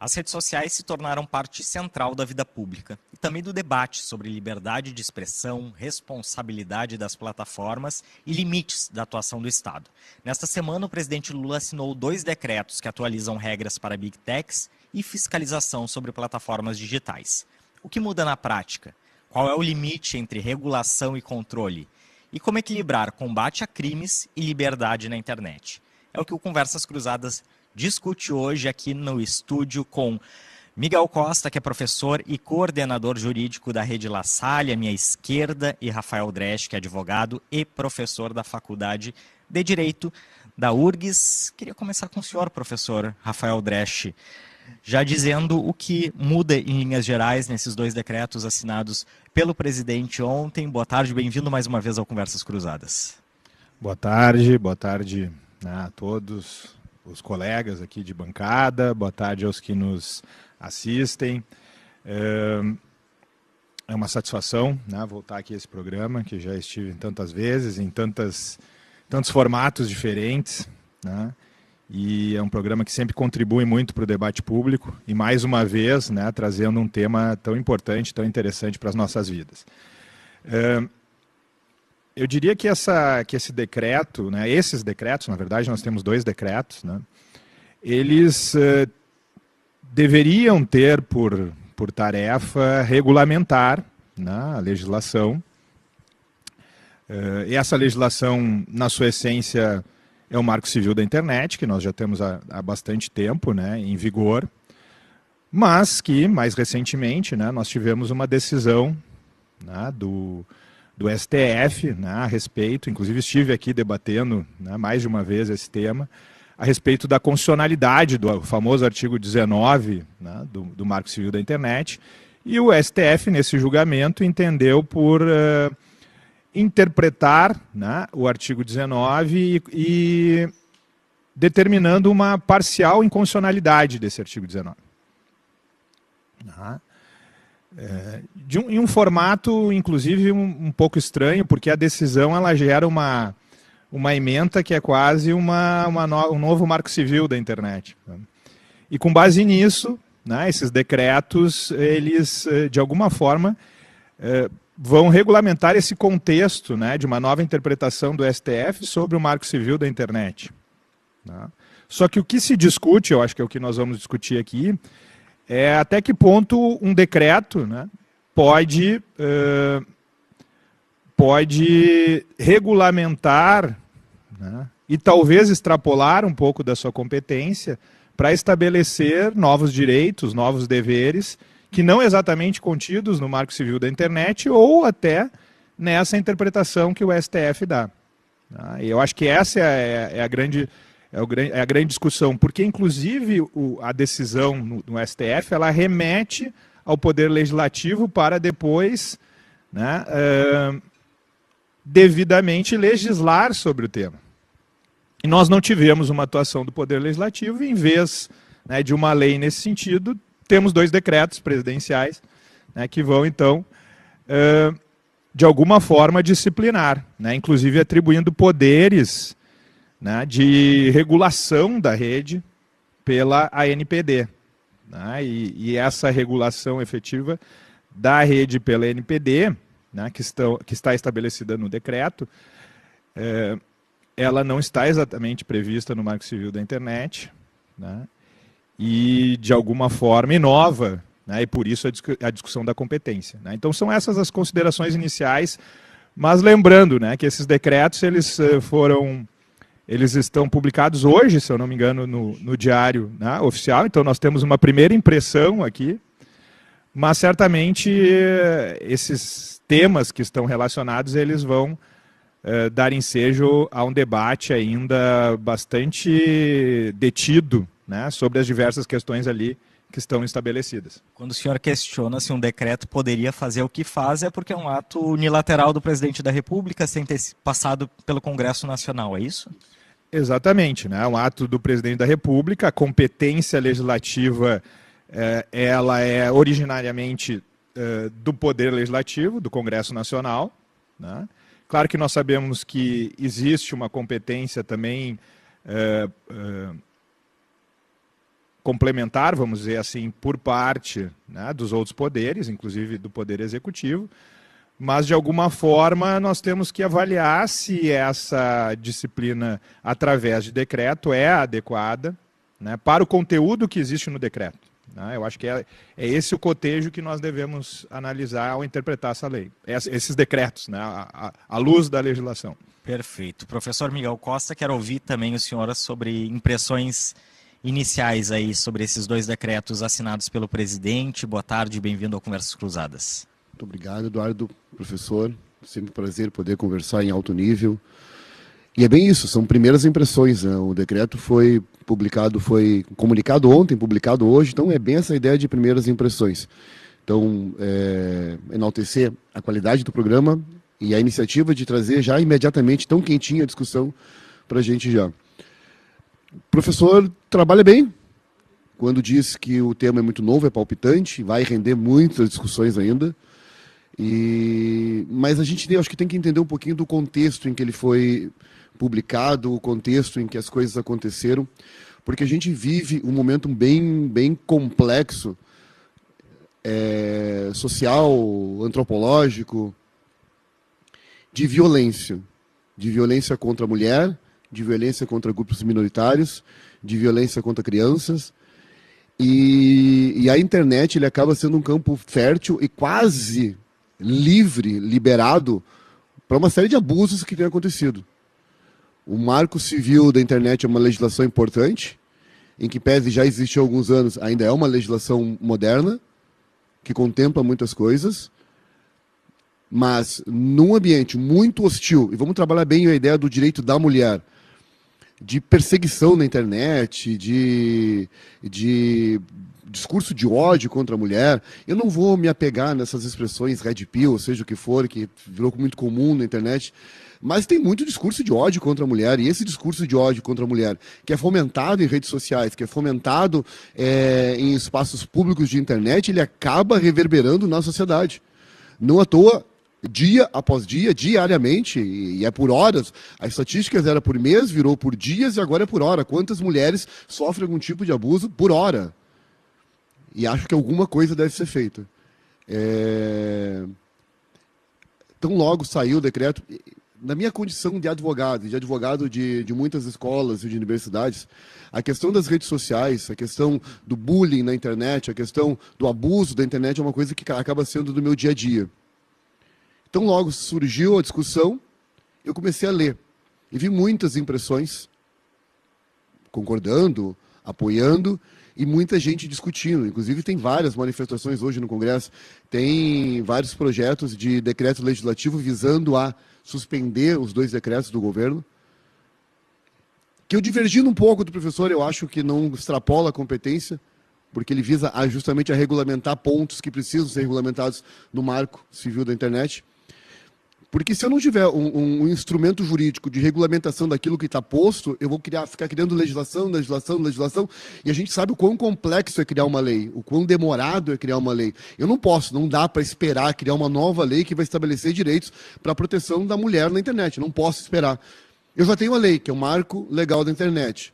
As redes sociais se tornaram parte central da vida pública e também do debate sobre liberdade de expressão, responsabilidade das plataformas e limites da atuação do Estado. Nesta semana, o presidente Lula assinou 2 decretos que atualizam regras para Big Techs e fiscalização sobre plataformas digitais. O que muda na prática? Qual é o limite entre regulação e controle? E como equilibrar combate a crimes e liberdade na internet? É o que o Conversas Cruzadas discute hoje aqui no estúdio com Miguel Costa, que é professor e coordenador jurídico da Rede La Salle, à minha esquerda, e Rafael Dresch, que é advogado e professor da Faculdade de Direito da URGS. Queria começar com o senhor, professor Rafael Dresch, já dizendo o que muda em linhas gerais nesses 2 decretos assinados pelo presidente ontem. Boa tarde, bem-vindo mais uma vez ao Conversas Cruzadas. Boa tarde, né, a todos os colegas aqui de bancada, boa tarde aos que nos assistem. É uma satisfação, né, voltar aqui a esse programa, que já estive tantas vezes, em tantos formatos diferentes, né, e é um programa que sempre contribui muito para o debate público e, mais uma vez, né, trazendo um tema tão importante, tão interessante para as nossas vidas. Eu diria que esse decreto, né, esses decretos, na verdade nós temos 2 decretos, né, eles deveriam ter por tarefa regulamentar, né, a legislação. E essa legislação, na sua essência, é o Marco Civil da Internet, que nós já temos há bastante tempo, né, em vigor, mas que, mais recentemente, né, nós tivemos uma decisão, né, do STF, né, a respeito, inclusive estive aqui debatendo, né, mais de uma vez esse tema, a respeito da constitucionalidade do famoso artigo 19, né, do Marco Civil da Internet, e o STF, nesse julgamento, entendeu por interpretar, né, o artigo 19 e determinando uma parcial inconstitucionalidade desse artigo 19. Em um formato, inclusive, um pouco estranho, porque a decisão ela gera uma ementa que é quase um novo Marco Civil da Internet. E com base nisso, né, esses decretos, eles, de alguma forma, vão regulamentar esse contexto, né, de uma nova interpretação do STF sobre o Marco Civil da Internet. Só que o que se discute, eu acho que é o que nós vamos discutir aqui, é até que ponto um decreto, né, pode regulamentar, né, e talvez extrapolar um pouco da sua competência para estabelecer novos direitos, novos deveres, que não exatamente contidos no Marco Civil da Internet ou até nessa interpretação que o STF dá. E eu acho que essa é a grande discussão, porque, inclusive, a decisão no STF, ela remete ao Poder Legislativo para depois, né, devidamente legislar sobre o tema. E nós não tivemos uma atuação do Poder Legislativo, e, em vez, né, de uma lei nesse sentido, temos 2 decretos presidenciais, né, que vão, então, de alguma forma, disciplinar, né, inclusive atribuindo poderes, né, de regulação da rede pela ANPD. Né, e essa regulação efetiva da rede pela ANPD, né, que está estabelecida no decreto, ela não está exatamente prevista no Marco Civil da Internet, né, e, de alguma forma, inova, né, e por isso a discussão da competência. Né. Então, são essas as considerações iniciais, mas lembrando, né, que esses decretos eles estão publicados hoje, se eu não me engano, no Diário, né, Oficial, então nós temos uma primeira impressão aqui, mas certamente esses temas que estão relacionados, eles vão dar ensejo a um debate ainda bastante detido, né, sobre as diversas questões ali que estão estabelecidas. Quando o senhor questiona se um decreto poderia fazer o que faz, é porque é um ato unilateral do presidente da República sem ter passado pelo Congresso Nacional, é isso? Exatamente, né? Um ato do presidente da República, a competência legislativa, ela é originariamente do Poder Legislativo, do Congresso Nacional, né? Claro que nós sabemos que existe uma competência também complementar, vamos dizer assim, por parte, né, dos outros poderes, inclusive do Poder Executivo, mas, de alguma forma, nós temos que avaliar se essa disciplina, através de decreto, é adequada, né, para o conteúdo que existe no decreto. Né? Eu acho que é esse o cotejo que nós devemos analisar ao interpretar essa lei, esses decretos, né, à luz da legislação. Perfeito. Professor Miguel Costa, quero ouvir também o senhor sobre impressões iniciais aí sobre esses 2 decretos assinados pelo presidente. Boa tarde, bem-vindo ao Conversas Cruzadas. Muito obrigado, Eduardo, professor. Sempre um prazer poder conversar em alto nível. E é bem isso, são primeiras impressões, né? O decreto foi comunicado ontem, publicado hoje, então é bem essa ideia de primeiras impressões. Então, enaltecer a qualidade do programa e a iniciativa de trazer já imediatamente, tão quentinha a discussão para a gente já. O professor trabalha bem, quando diz que o tema é muito novo, é palpitante, vai render muitas discussões ainda. Mas a gente acho que tem que entender um pouquinho do contexto em que ele foi publicado, o contexto em que as coisas aconteceram, porque a gente vive um momento bem complexo, social, antropológico, de violência contra a mulher, de violência contra grupos minoritários, de violência contra crianças. E a internet ele acaba sendo um campo fértil e quase liberado para uma série de abusos que têm acontecido. O Marco Civil da internet é uma legislação importante, em que pese já existe há alguns anos, ainda é uma legislação moderna, que contempla muitas coisas, mas num ambiente muito hostil, e vamos trabalhar bem a ideia do direito da mulher, de perseguição na internet, de discurso de ódio contra a mulher. Eu não vou me apegar nessas expressões red pill, ou seja o que for, que virou muito comum na internet, mas tem muito discurso de ódio contra a mulher, e esse discurso de ódio contra a mulher, que é fomentado em redes sociais, que é fomentado em espaços públicos de internet, ele acaba reverberando na sociedade. Não à toa, dia após dia, diariamente, e é por horas. As estatísticas era por mês, virou por dias e agora é por hora. Quantas mulheres sofrem algum tipo de abuso por hora? E acho que alguma coisa deve ser feita. Tão logo saiu o decreto, na minha condição de advogado de muitas escolas e de universidades, a questão das redes sociais, a questão do bullying na internet, a questão do abuso da internet é uma coisa que acaba sendo do meu dia a dia. Então, logo surgiu a discussão, eu comecei a ler. E vi muitas impressões, concordando, apoiando, e muita gente discutindo. Inclusive, tem várias manifestações hoje no Congresso, tem vários projetos de decreto legislativo visando a suspender os 2 decretos do governo. Que eu divergindo um pouco do professor, eu acho que não extrapola a competência, porque ele visa justamente a regulamentar pontos que precisam ser regulamentados no marco civil da internet. Porque se eu não tiver um instrumento jurídico de regulamentação daquilo que está posto, eu vou ficar criando legislação, e a gente sabe o quão complexo é criar uma lei, o quão demorado é criar uma lei. Não dá para esperar criar uma nova lei que vai estabelecer direitos para a proteção da mulher na internet, não posso esperar. Eu já tenho uma lei, que é o Marco Legal da Internet.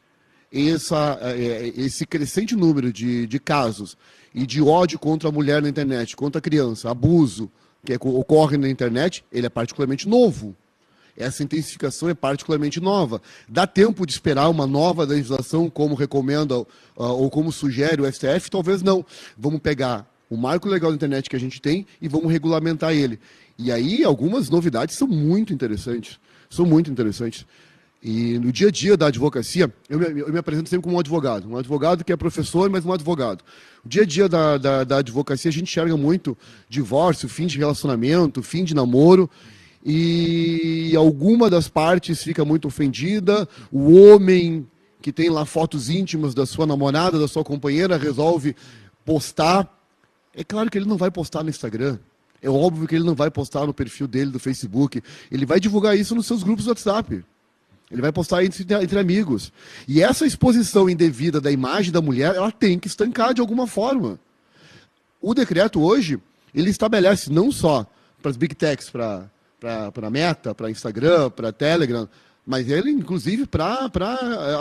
Esse crescente número de casos e de ódio contra a mulher na internet, contra a criança, abuso, que ocorre na internet, ele é particularmente novo. Essa intensificação é particularmente nova. Dá tempo de esperar uma nova legislação, como recomenda ou como sugere o STF? Talvez não. Vamos pegar o marco legal da internet que a gente tem e vamos regulamentar ele. E aí, algumas novidades são muito interessantes. E no dia a dia da advocacia, eu me apresento sempre como um advogado que é professor, mas um advogado. O dia a dia da advocacia, a gente enxerga muito divórcio, fim de relacionamento, fim de namoro, e alguma das partes fica muito ofendida, o homem que tem lá fotos íntimas da sua namorada, da sua companheira, resolve postar. É claro que ele não vai postar no Instagram, é óbvio que ele não vai postar no perfil dele do Facebook, ele vai divulgar isso nos seus grupos do WhatsApp. Ele vai postar entre amigos. E essa exposição indevida da imagem da mulher, ela tem que estancar de alguma forma. O decreto hoje, ele estabelece não só para as big techs, para Meta, para Instagram, para Telegram, Mas ele, inclusive, para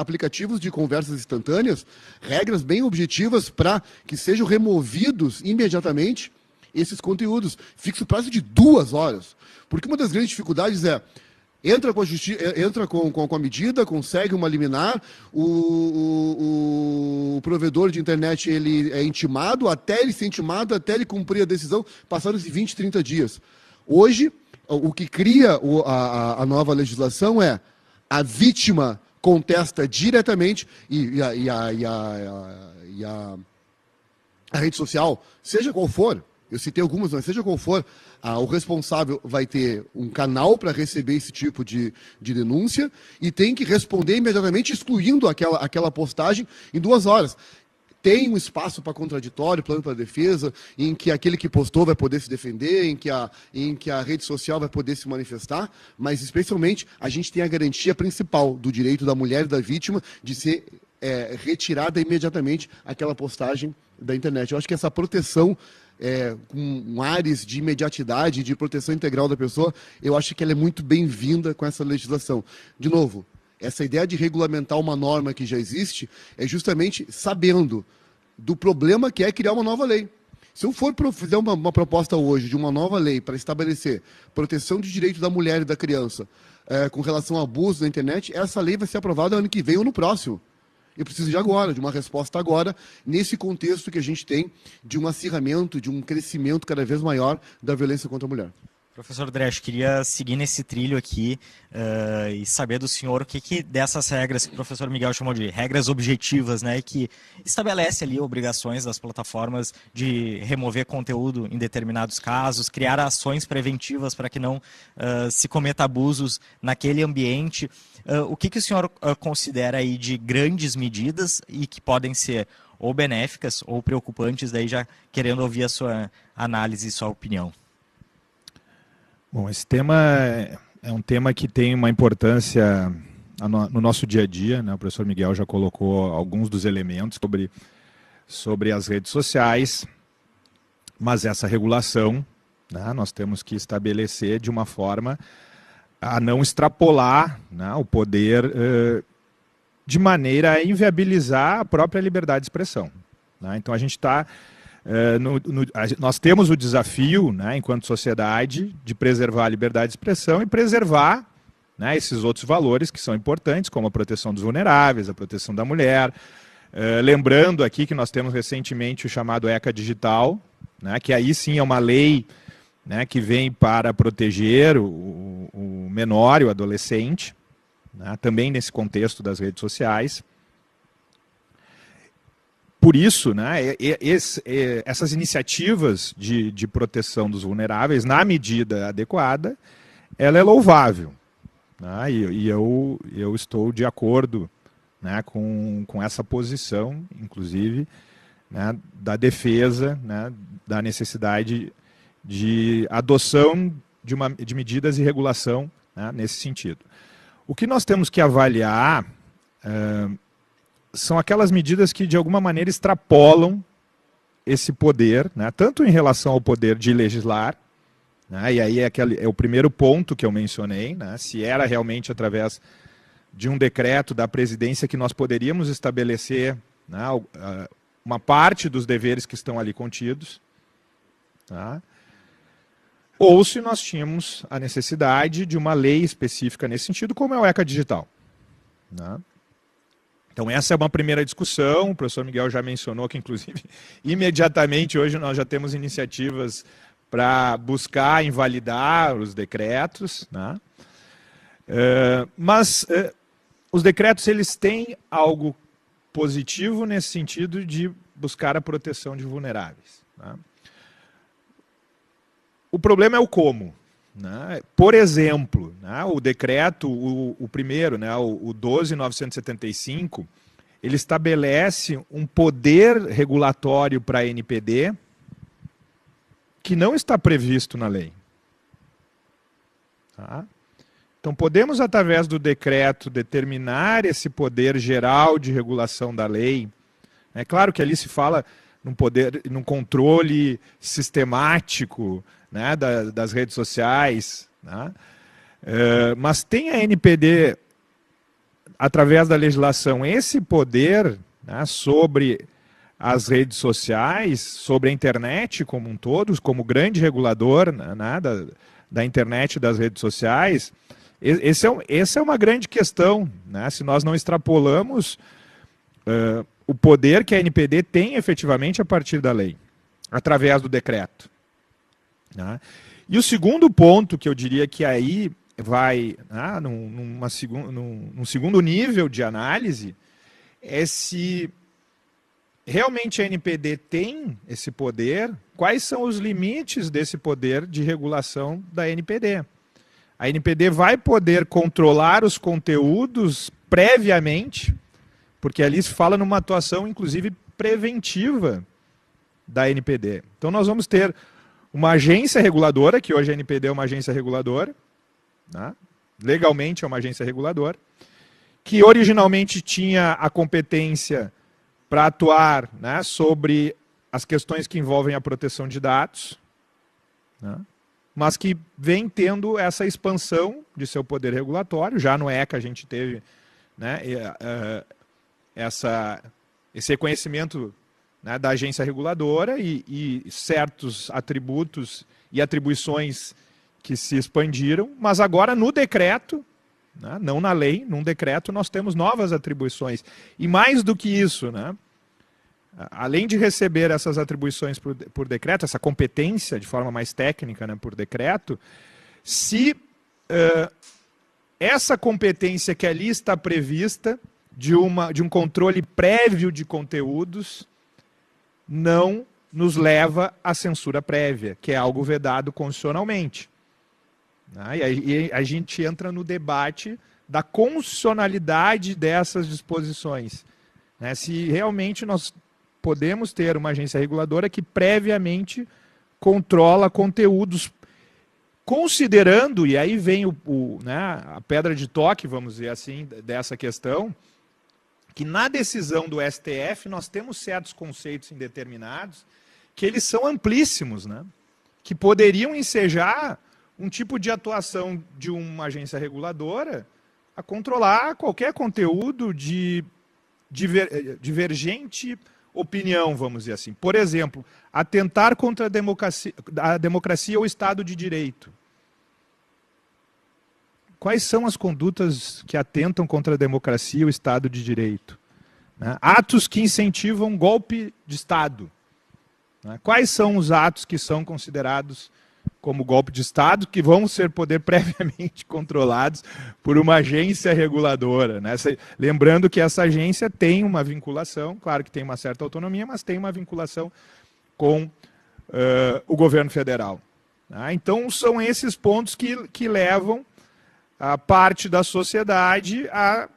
aplicativos de conversas instantâneas, regras bem objetivas para que sejam removidos imediatamente esses conteúdos. Fixa o prazo de 2 horas. Porque uma das grandes dificuldades é entra com a medida, consegue uma liminar, o provedor de internet ele é intimado, até ele ser intimado, até ele cumprir a decisão, passaram-se 20, 30 dias. Hoje, o que cria a nova legislação é a vítima contesta diretamente e a rede social, seja qual for, eu citei algumas, mas seja qual for, o responsável vai ter um canal para receber esse tipo de denúncia e tem que responder imediatamente, excluindo aquela postagem em 2 horas. Tem um espaço para contraditório, plano para defesa, em que aquele que postou vai poder se defender, em que a rede social vai poder se manifestar, mas especialmente a gente tem a garantia principal do direito da mulher e da vítima de ser retirada imediatamente aquela postagem da internet. Eu acho que essa proteção com ares de imediatidade, de proteção integral da pessoa, eu acho que ela é muito bem-vinda com essa legislação. De novo, essa ideia de regulamentar uma norma que já existe é justamente sabendo do problema que é criar uma nova lei. Se eu fizer uma proposta hoje de uma nova lei para estabelecer proteção de direito da mulher e da criança com relação ao abuso na internet, essa lei vai ser aprovada ano que vem ou no próximo. Eu preciso de agora, de uma resposta agora, nesse contexto que a gente tem de um acirramento, de um crescimento cada vez maior da violência contra a mulher. Professor Dresch, queria seguir nesse trilho aqui e saber do senhor o que dessas regras que o professor Miguel chamou de regras objetivas, né, que estabelece ali obrigações das plataformas de remover conteúdo em determinados casos, criar ações preventivas para que não se cometa abusos naquele ambiente. O que o senhor considera aí de grandes medidas e que podem ser ou benéficas ou preocupantes, daí já querendo ouvir a sua análise e sua opinião? Bom, esse tema é um tema que tem uma importância no nosso dia a dia, né? O professor Miguel já colocou alguns dos elementos sobre as redes sociais, mas essa regulação, né, nós temos que estabelecer de uma forma a não extrapolar, né, o poder de maneira a inviabilizar a própria liberdade de expressão, né? Então a gente está... nós temos o desafio, né, enquanto sociedade, de preservar a liberdade de expressão e preservar, né, esses outros valores que são importantes, como a proteção dos vulneráveis, a proteção da mulher. Lembrando aqui que nós temos recentemente o chamado ECA Digital, né, que aí sim é uma lei, né, que vem para proteger o menor e o adolescente, né, também nesse contexto das redes sociais. Por isso, né, essas iniciativas de proteção dos vulneráveis, na medida adequada, ela é louvável, né, e eu estou de acordo, né, com essa posição, inclusive, né, da defesa, né, da necessidade de adoção de medidas de regulação, né, nesse sentido. O que nós temos que avaliar são aquelas medidas que, de alguma maneira, extrapolam esse poder, né, tanto em relação ao poder de legislar, né, e aí é o primeiro ponto que eu mencionei, né, se era realmente através de um decreto da presidência que nós poderíamos estabelecer, né, uma parte dos deveres que estão ali contidos, tá? Ou se nós tínhamos a necessidade de uma lei específica nesse sentido, como é o ECA Digital, né? Então essa é uma primeira discussão, o professor Miguel já mencionou que, inclusive, imediatamente hoje nós já temos iniciativas para buscar invalidar os decretos, né? Mas os decretos, eles têm algo positivo nesse sentido de buscar a proteção de vulneráveis, né? O problema é o como, né? Por exemplo, né, o decreto, o primeiro, né, o 12.975, ele estabelece um poder regulatório para a NPD que não está previsto na lei. Tá? Então, podemos, através do decreto, determinar esse poder geral de regulação da lei. É claro que ali se fala num controle sistemático, né, das redes sociais, né? Mas tem a NPD através da legislação, esse poder, né, sobre as redes sociais, sobre a internet como um todo, como grande regulador, né, da internet e das redes sociais, essa é uma grande questão, né, se nós não extrapolamos o poder que a NPD tem efetivamente a partir da lei, através do decreto. Né? E o segundo ponto que eu diria que aí vai num segundo nível de análise é se realmente a NPD tem esse poder, quais são os limites desse poder de regulação da NPD. A NPD vai poder controlar os conteúdos previamente, porque ali se fala numa atuação, inclusive, preventiva da NPD. Então nós vamos ter uma agência reguladora, que hoje a NPD é uma agência reguladora, né? Legalmente é uma agência reguladora, que originalmente tinha a competência para atuar, né, sobre as questões que envolvem a proteção de dados, né, mas que vem tendo essa expansão de seu poder regulatório. Já no ECA a gente teve, né, esse reconhecimento, né, da agência reguladora e certos atributos e atribuições que se expandiram, mas agora no decreto, né, não na lei, num decreto nós temos novas atribuições. E mais do que isso, né, além de receber essas atribuições por decreto, essa competência de forma mais técnica, né, por decreto, se essa competência que ali está prevista de um controle prévio de conteúdos não nos leva à censura prévia, que é algo vedado constitucionalmente. E aí a gente entra no debate da constitucionalidade dessas disposições. Se realmente nós podemos ter uma agência reguladora que previamente controla conteúdos, considerando, e aí vem a pedra de toque, vamos dizer assim, dessa questão, que na decisão do STF nós temos certos conceitos indeterminados que eles são amplíssimos, né? Que poderiam ensejar um tipo de atuação de uma agência reguladora a controlar qualquer conteúdo de divergente opinião, vamos dizer assim. Por exemplo, atentar contra a democracia ou o Estado de Direito. Quais são as condutas que atentam contra a democracia e o Estado de Direito? Atos que incentivam golpe de Estado. Quais são os atos que são considerados como golpe de Estado, que vão poder previamente controlados por uma agência reguladora? Lembrando que essa agência tem uma vinculação, claro que tem uma certa autonomia, mas tem uma vinculação com o governo federal. Então, são esses pontos que levam a parte da sociedade a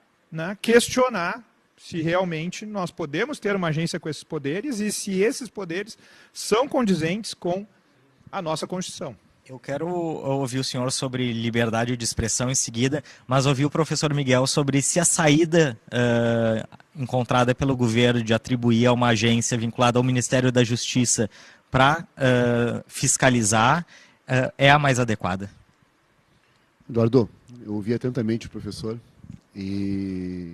questionar se realmente nós podemos ter uma agência com esses poderes e se esses poderes são condizentes com a nossa Constituição. Eu quero ouvir o senhor sobre liberdade de expressão em seguida, mas ouvir o professor Miguel sobre se a saída encontrada pelo governo de atribuir a uma agência vinculada ao Ministério da Justiça para fiscalizar é a mais adequada. Eduardo, eu ouvi atentamente o professor e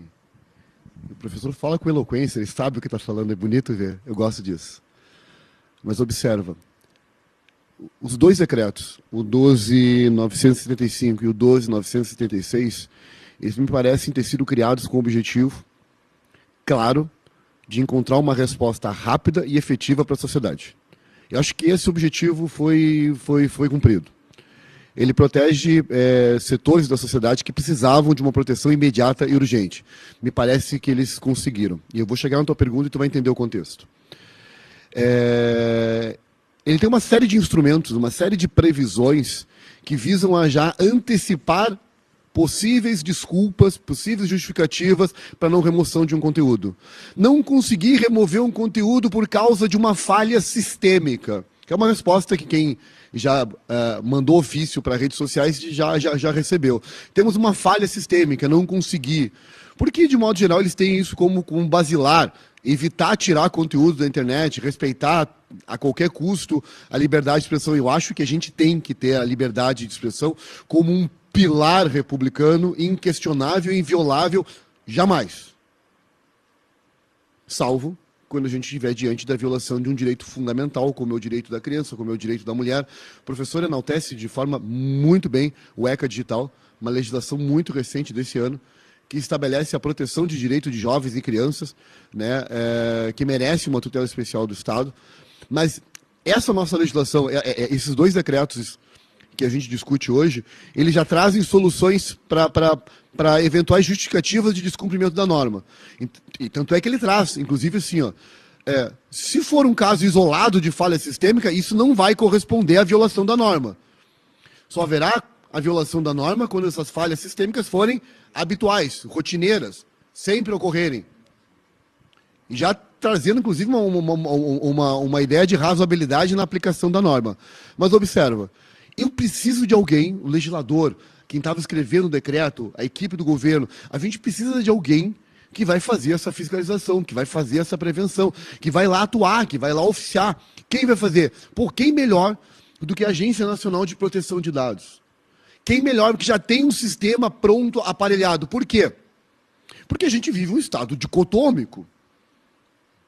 o professor fala com eloquência, ele sabe o que está falando, é bonito ver, eu gosto disso. Mas observa, os dois decretos, o 12.975 e o 12.976, eles me parecem ter sido criados com o objetivo claro de encontrar uma resposta rápida e efetiva para a sociedade. Eu acho que esse objetivo foi cumprido. Ele protege setores da sociedade que precisavam de uma proteção imediata e urgente. Me parece que eles conseguiram. E eu vou chegar na tua pergunta e tu vai entender o contexto. Ele tem uma série de instrumentos, uma série de previsões que visam a já antecipar possíveis desculpas, possíveis justificativas para não remoção de um conteúdo. Não conseguir remover um conteúdo por causa de uma falha sistêmica, que é uma resposta que quem já mandou ofício para redes sociais já recebeu. Temos uma falha sistêmica, não conseguir. Porque, de modo geral, eles têm isso como basilar, evitar tirar conteúdo da internet, respeitar a qualquer custo a liberdade de expressão. Eu acho que a gente tem que ter a liberdade de expressão como um pilar republicano inquestionável e inviolável Jamais. Salvo quando a gente estiver diante da violação de um direito fundamental, como é o direito da criança, como é o direito da mulher. O professor enaltece de forma muito bem o ECA Digital, uma legislação muito recente desse ano, que estabelece a proteção de direitos de jovens e crianças, né, que merece uma tutela especial do Estado. Mas essa nossa legislação, esses 2 decretos que a gente discute hoje, eles já trazem soluções para eventuais justificativas de descumprimento da norma. E tanto é que ele traz, inclusive assim, ó, se for um caso isolado de falha sistêmica, isso não vai corresponder à violação da norma. Só haverá a violação da norma quando essas falhas sistêmicas forem habituais, rotineiras, sempre ocorrerem. E já trazendo, inclusive, uma ideia de razoabilidade na aplicação da norma. Mas observa, eu preciso de alguém, o legislador, quem estava escrevendo o decreto, a equipe do governo, a gente precisa de alguém que vai fazer essa fiscalização, que vai fazer essa prevenção, que vai lá atuar, que vai lá oficiar. Quem vai fazer? Por quem melhor do que a Agência Nacional de Proteção de Dados? Quem melhor que já tem um sistema pronto, aparelhado? Por quê? Porque a gente vive um estado dicotômico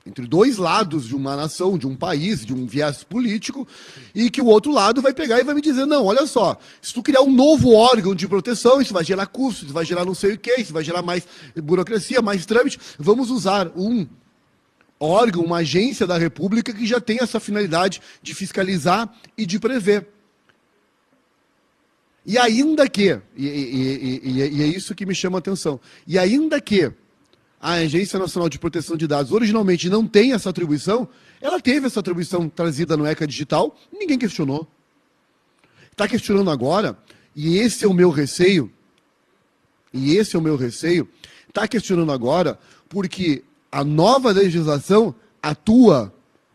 entre 2 lados de uma nação, de um país, de um viés político, e que o outro lado vai pegar e vai me dizer, não, olha só, se tu criar um novo órgão de proteção, isso vai gerar custos, isso vai gerar não sei o quê, isso vai gerar mais burocracia, mais trâmite, vamos usar um órgão, uma agência da República que já tem essa finalidade de fiscalizar e de prever. E ainda que, e é isso que me chama a atenção, e ainda que a Agência Nacional de Proteção de Dados originalmente não tem essa atribuição, ela teve essa atribuição trazida no ECA Digital, ninguém questionou. Está questionando agora, e esse é o meu receio, está questionando agora porque a nova legislação atua,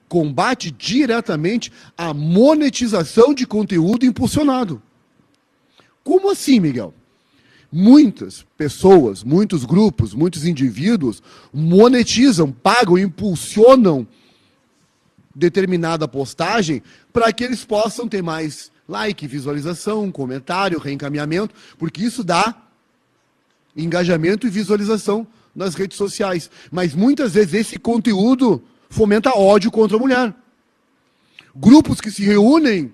combate diretamente a monetização de conteúdo impulsionado. Como assim, Miguel? Muitas pessoas, muitos grupos, muitos indivíduos monetizam, pagam, impulsionam determinada postagem para que eles possam ter mais like, visualização, comentário, reencaminhamento, porque isso dá engajamento e visualização nas redes sociais. Mas muitas vezes esse conteúdo fomenta ódio contra a mulher. Grupos que se reúnem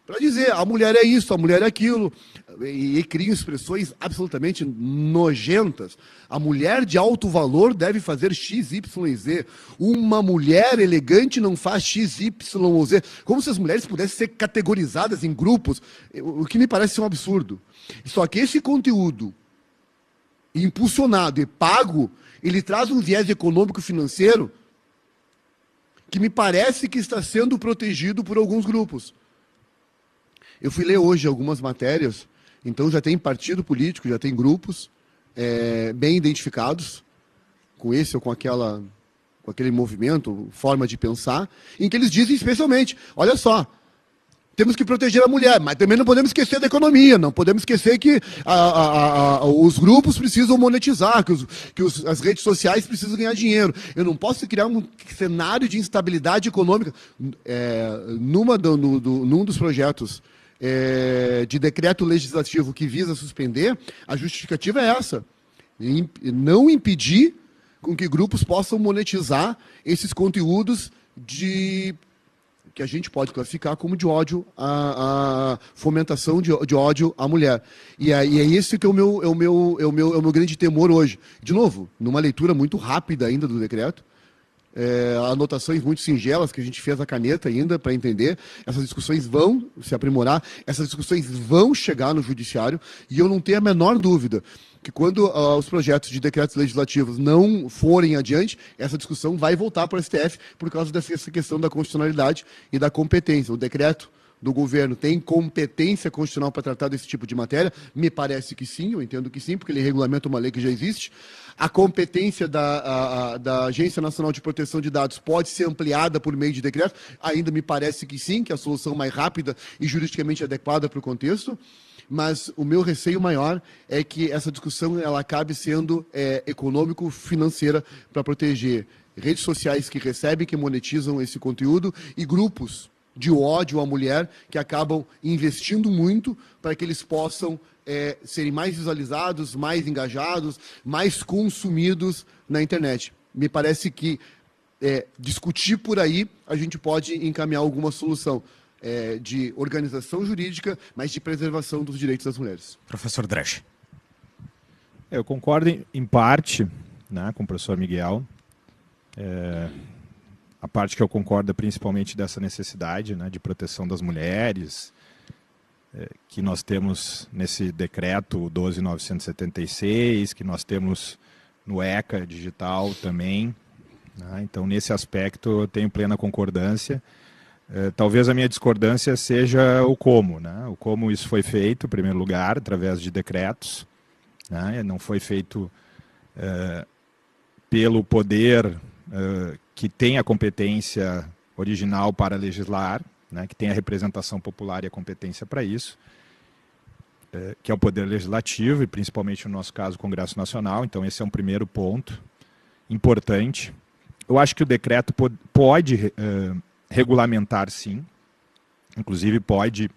para dizer a mulher é isso, a mulher é aquilo, e criam expressões absolutamente nojentas. A mulher de alto valor deve fazer X, Y, Z. Uma mulher elegante não faz X, Y ou Z. Como se as mulheres pudessem ser categorizadas em grupos, o que me parece ser um absurdo. Só que esse conteúdo impulsionado e pago, ele traz um viés econômico-financeiro que me parece que está sendo protegido por alguns grupos. Eu fui ler hoje algumas matérias, então já tem partido político, já tem grupos bem identificados com esse ou com aquele movimento, forma de pensar, em que eles dizem especialmente, olha só, temos que proteger a mulher, mas também não podemos esquecer da economia, não podemos esquecer que os grupos precisam monetizar, que as redes sociais precisam ganhar dinheiro. Eu não posso criar um cenário de instabilidade econômica. Num dos projetos de decreto legislativo que visa suspender, a justificativa é essa. Não impedir com que grupos possam monetizar esses conteúdos que a gente pode classificar como de ódio, a fomentação de ódio à mulher. E é esse que é o meu grande temor hoje. De novo, numa leitura muito rápida ainda do decreto, anotações muito singelas que a gente fez à caneta ainda para entender. Essas discussões vão se aprimorar, essas discussões vão chegar no judiciário, e eu não tenho a menor dúvida que quando os projetos de decretos legislativos não forem adiante, essa discussão vai voltar para o STF por causa dessa questão da constitucionalidade e da competência. O decreto do governo tem competência constitucional para tratar desse tipo de matéria? Me parece que sim, eu entendo que sim, porque ele regulamenta uma lei que já existe. A competência da Agência Nacional de Proteção de Dados pode ser ampliada por meio de decreto? Ainda me parece que sim, que é a solução mais rápida e juridicamente adequada para o contexto. Mas o meu receio maior é que essa discussão ela acabe sendo econômico-financeira para proteger redes sociais que recebem, que monetizam esse conteúdo, e grupos de ódio à mulher, que acabam investindo muito para que eles possam serem mais visualizados, mais engajados, mais consumidos na internet. Me parece que discutir por aí, a gente pode encaminhar alguma solução de organização jurídica, mas de preservação dos direitos das mulheres. Professor Dresch. Eu concordo em parte, né, com o professor Miguel. A parte que eu concordo é principalmente dessa necessidade, né, de proteção das mulheres, que nós temos nesse decreto 12.976, que nós temos no ECA digital também. Né? Então, nesse aspecto, eu tenho plena concordância. Talvez a minha discordância seja o como. Né? O como isso foi feito, em primeiro lugar, através de decretos. Né? Não foi feito pelo poder que tem a competência original para legislar, né? Que tem a representação popular e a competência para isso, que é o Poder Legislativo, e principalmente no nosso caso o Congresso Nacional. Então esse é um primeiro ponto importante. Eu acho que o decreto pode regulamentar, sim, inclusive pode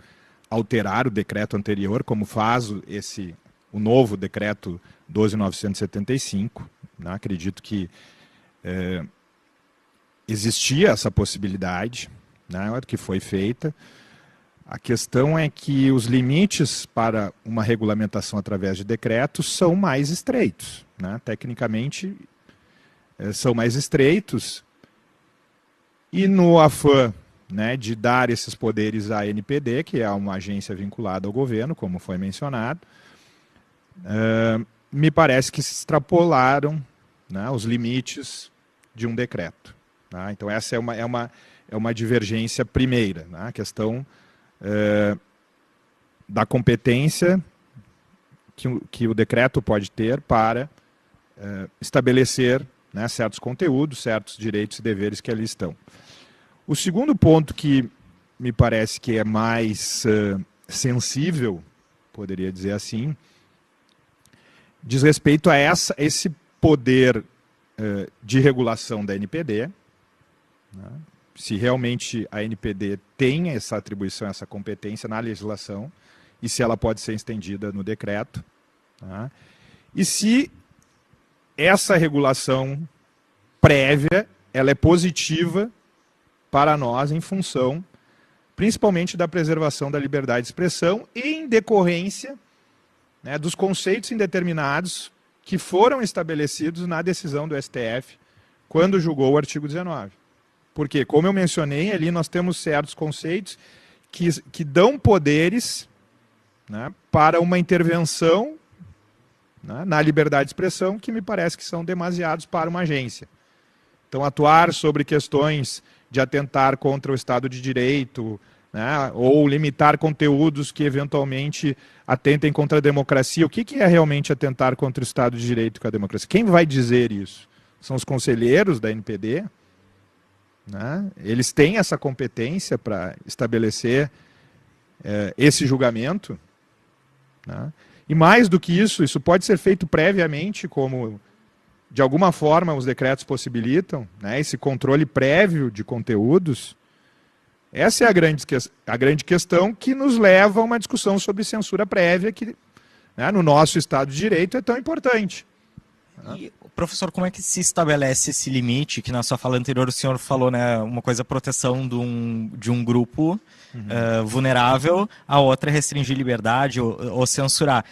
alterar o decreto anterior, como faz o novo decreto 12.975. Né? Acredito que existia essa possibilidade, né, que foi feita. A questão é que os limites para uma regulamentação através de decretos são mais estreitos. Né? Tecnicamente, são mais estreitos. E no afã, né, de dar esses poderes à NPD, que é uma agência vinculada ao governo, como foi mencionado, me parece que se extrapolaram, né, os limites de um decreto. Tá? Então essa é uma divergência primeira, né? A questão da competência que o decreto pode ter para estabelecer, né, certos conteúdos, certos direitos e deveres que ali estão. O segundo ponto que me parece que é mais sensível, poderia dizer assim, diz respeito a esse poder de regulação da NPD, né? Se realmente a NPD tem essa atribuição, essa competência na legislação, e se ela pode ser estendida no decreto. Tá? E se essa regulação prévia ela é positiva para nós em função, principalmente, da preservação da liberdade de expressão e em decorrência, né, dos conceitos indeterminados que foram estabelecidos na decisão do STF quando julgou o artigo 19. Porque, como eu mencionei, ali nós temos certos conceitos que dão poderes, né, para uma intervenção, né, na liberdade de expressão, que me parece que são demasiados para uma agência. Então, atuar sobre questões de atentar contra o Estado de Direito, né, ou limitar conteúdos que eventualmente atentem contra a democracia. O que é realmente atentar contra o Estado de Direito e com a democracia? Quem vai dizer isso? São os conselheiros da NPD? Né? Eles têm essa competência para estabelecer esse julgamento? Né? E mais do que isso pode ser feito previamente, como de alguma forma os decretos possibilitam, né? Esse controle prévio de conteúdos. Essa é a grande questão que nos leva a uma discussão sobre censura prévia, que, né, no nosso Estado de Direito é tão importante. E, professor, como é que se estabelece esse limite, que na sua fala anterior o senhor falou, né, uma coisa é proteção de um grupo vulnerável, a outra é restringir liberdade ou censurar.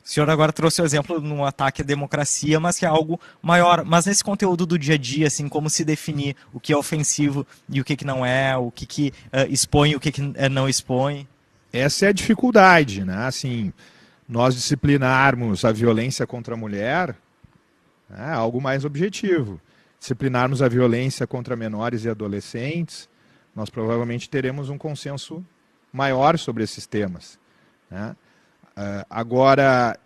O senhor agora trouxe o exemplo de um ataque à democracia, mas que é algo maior. Mas nesse conteúdo do dia a dia, assim, como se definir o que é ofensivo e o que não é, o que expõe e o que não expõe? Essa é a dificuldade, né? Assim, nós disciplinarmos a violência contra a mulher é algo mais objetivo. Disciplinarmos a violência contra menores e adolescentes, nós provavelmente teremos um consenso maior sobre esses temas, né? Agora,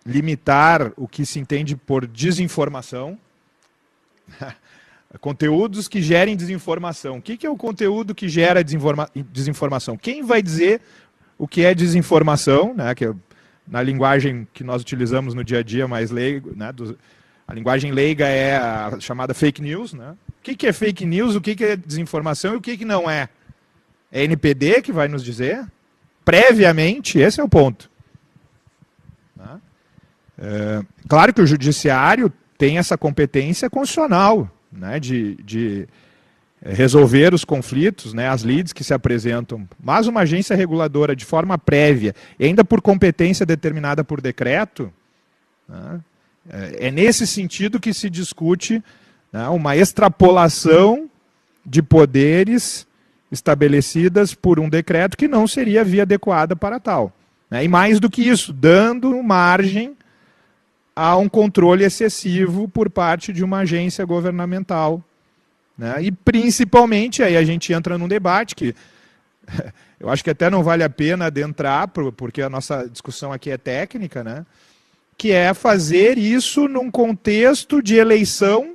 limitar o que se entende por desinformação, conteúdos que gerem desinformação. O que é o conteúdo que gera desinformação? Quem vai dizer o que é desinformação, né? Que na linguagem que nós utilizamos no dia a dia mais leigo, né? A linguagem leiga é a chamada fake news, né? O que é fake news, o que é desinformação e o que não é? É a NPD que vai nos dizer? Previamente, esse é o ponto. Tá? Claro que o judiciário tem essa competência constitucional, né, de resolver os conflitos, né, as lides que se apresentam, mas uma agência reguladora de forma prévia, e ainda por competência determinada por decreto, né, é nesse sentido que se discute, né, uma extrapolação de poderes estabelecidas por um decreto que não seria a via adequada para tal. Né, e mais do que isso, dando margem a um controle excessivo por parte de uma agência governamental. Né? E principalmente, aí a gente entra num debate que eu acho que até não vale a pena adentrar, porque a nossa discussão aqui é técnica, né? Que é fazer isso num contexto de eleição,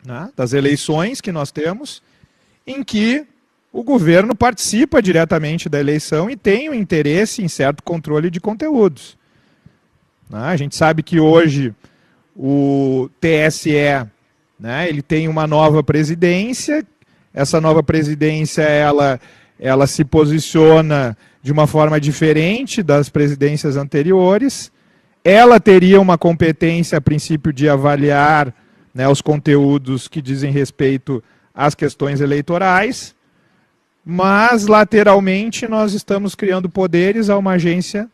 né? Das eleições que nós temos, em que o governo participa diretamente da eleição e tem um interesse em certo controle de conteúdos. Né? A gente sabe que hoje o TSE, né, ele tem uma nova presidência, essa nova presidência ela se posiciona de uma forma diferente das presidências anteriores, ela teria uma competência, a princípio, de avaliar, né, os conteúdos que dizem respeito às questões eleitorais, mas, lateralmente, nós estamos criando poderes a uma agência,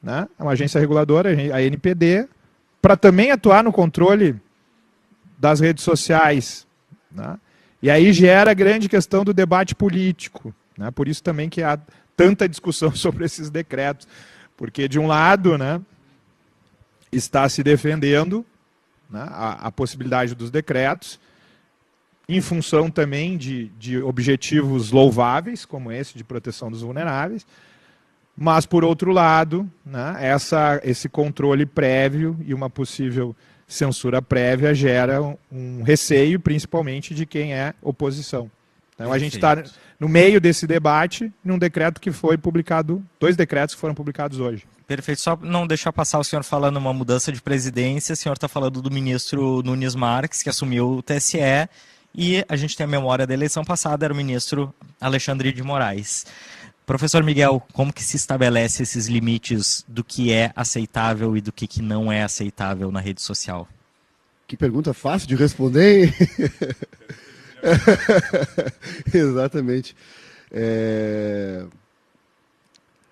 né, uma agência reguladora, a NPD, para também atuar no controle das redes sociais. Né? E aí gera a grande questão do debate político. Né? Por isso também que há tanta discussão sobre esses decretos. Porque, de um lado, né, está se defendendo, né, a possibilidade dos decretos, em função também de objetivos louváveis, como esse de proteção dos vulneráveis, mas, por outro lado, né, esse controle prévio e uma possível censura prévia gera um receio, principalmente de quem é oposição. Então, a gente está no meio desse debate, num decreto que foi publicado, 2 decretos que foram publicados hoje. Perfeito. Só não deixar passar o senhor falando uma mudança de presidência, o senhor está falando do ministro Nunes Marques, que assumiu o TSE, e a gente tem a memória da eleição passada, era o ministro Alexandre de Moraes. Professor Miguel, como que se estabelece esses limites do que é aceitável e do que não é aceitável na rede social? Que pergunta fácil de responder, hein? Exatamente.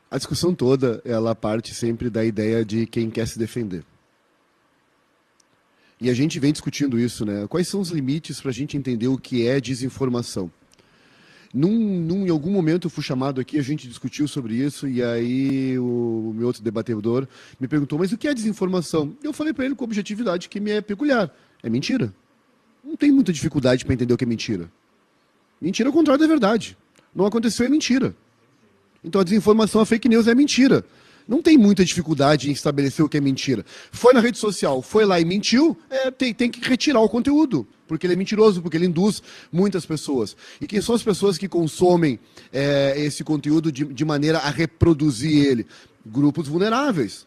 A discussão toda, ela parte sempre da ideia de quem quer se defender. E a gente vem discutindo isso, né? Quais são os limites para a gente entender o que é desinformação? Em algum momento eu fui chamado aqui, a gente discutiu sobre isso, e aí o meu outro debatedor me perguntou, mas o que é desinformação? Eu falei para ele com objetividade que me é peculiar. É mentira. Não tem muita dificuldade para entender o que é mentira. Mentira é o contrário da verdade. Não aconteceu, é mentira. Então a desinformação, a fake news é mentira. Não tem muita dificuldade em estabelecer o que é mentira. Foi na rede social, foi lá e mentiu, tem que retirar o conteúdo, porque ele é mentiroso, porque ele induz muitas pessoas. E quem são as pessoas que consomem esse conteúdo de maneira a reproduzir ele? Grupos vulneráveis.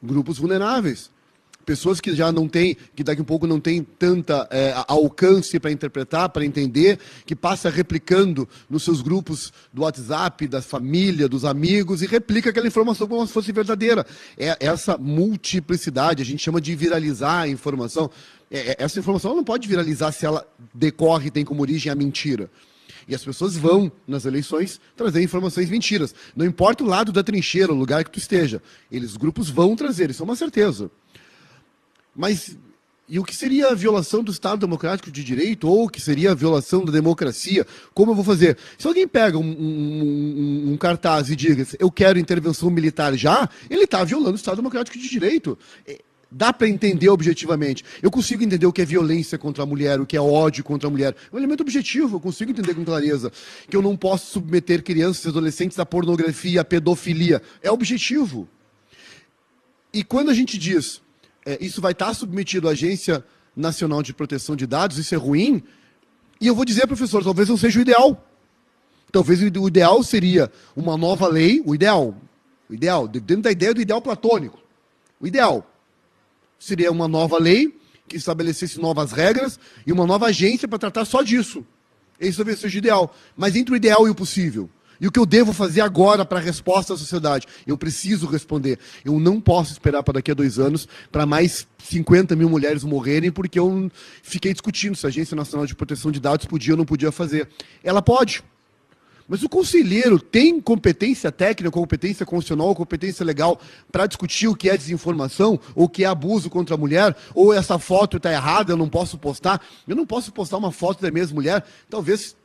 Grupos vulneráveis. Pessoas que já não têm, que daqui a pouco não têm tanta alcance para interpretar, para entender, que passa replicando nos seus grupos do WhatsApp, da família, dos amigos, e replica aquela informação como se fosse verdadeira. Essa multiplicidade, a gente chama de viralizar a informação. Essa informação não pode viralizar se ela decorre e tem como origem a mentira. E as pessoas vão, nas eleições, trazer informações mentiras. Não importa o lado da trincheira, o lugar que tu esteja. Os grupos vão trazer, isso é uma certeza. Mas e o que seria a violação do Estado Democrático de Direito, ou o que seria a violação da democracia? Como eu vou fazer? Se alguém pega um cartaz e diz, eu quero intervenção militar já, ele está violando o Estado Democrático de Direito. Dá para entender objetivamente. Eu consigo entender o que é violência contra a mulher, o que é ódio contra a mulher. É um elemento objetivo, eu consigo entender com clareza. Que eu não posso submeter crianças e adolescentes à pornografia, à pedofilia. É objetivo. E quando a gente diz... isso vai estar submetido à Agência Nacional de Proteção de Dados, isso é ruim, e eu vou dizer, professor, talvez não seja o ideal. Talvez o ideal seria uma nova lei, o ideal, dentro da ideia do ideal platônico, o ideal seria uma nova lei que estabelecesse novas regras e uma nova agência para tratar só disso. Esse talvez seja o ideal. Mas entre o ideal e o possível. E o que eu devo fazer agora para a resposta à sociedade? Eu preciso responder. Eu não posso esperar para daqui a 2 anos para mais 50 mil mulheres morrerem porque eu fiquei discutindo se a Agência Nacional de Proteção de Dados podia ou não podia fazer. Ela pode. Mas o conselheiro tem competência técnica, competência constitucional, competência legal para discutir o que é desinformação, ou o que é abuso contra a mulher, ou essa foto está errada, eu não posso postar. Eu não posso postar uma foto da mesma mulher. Talvez,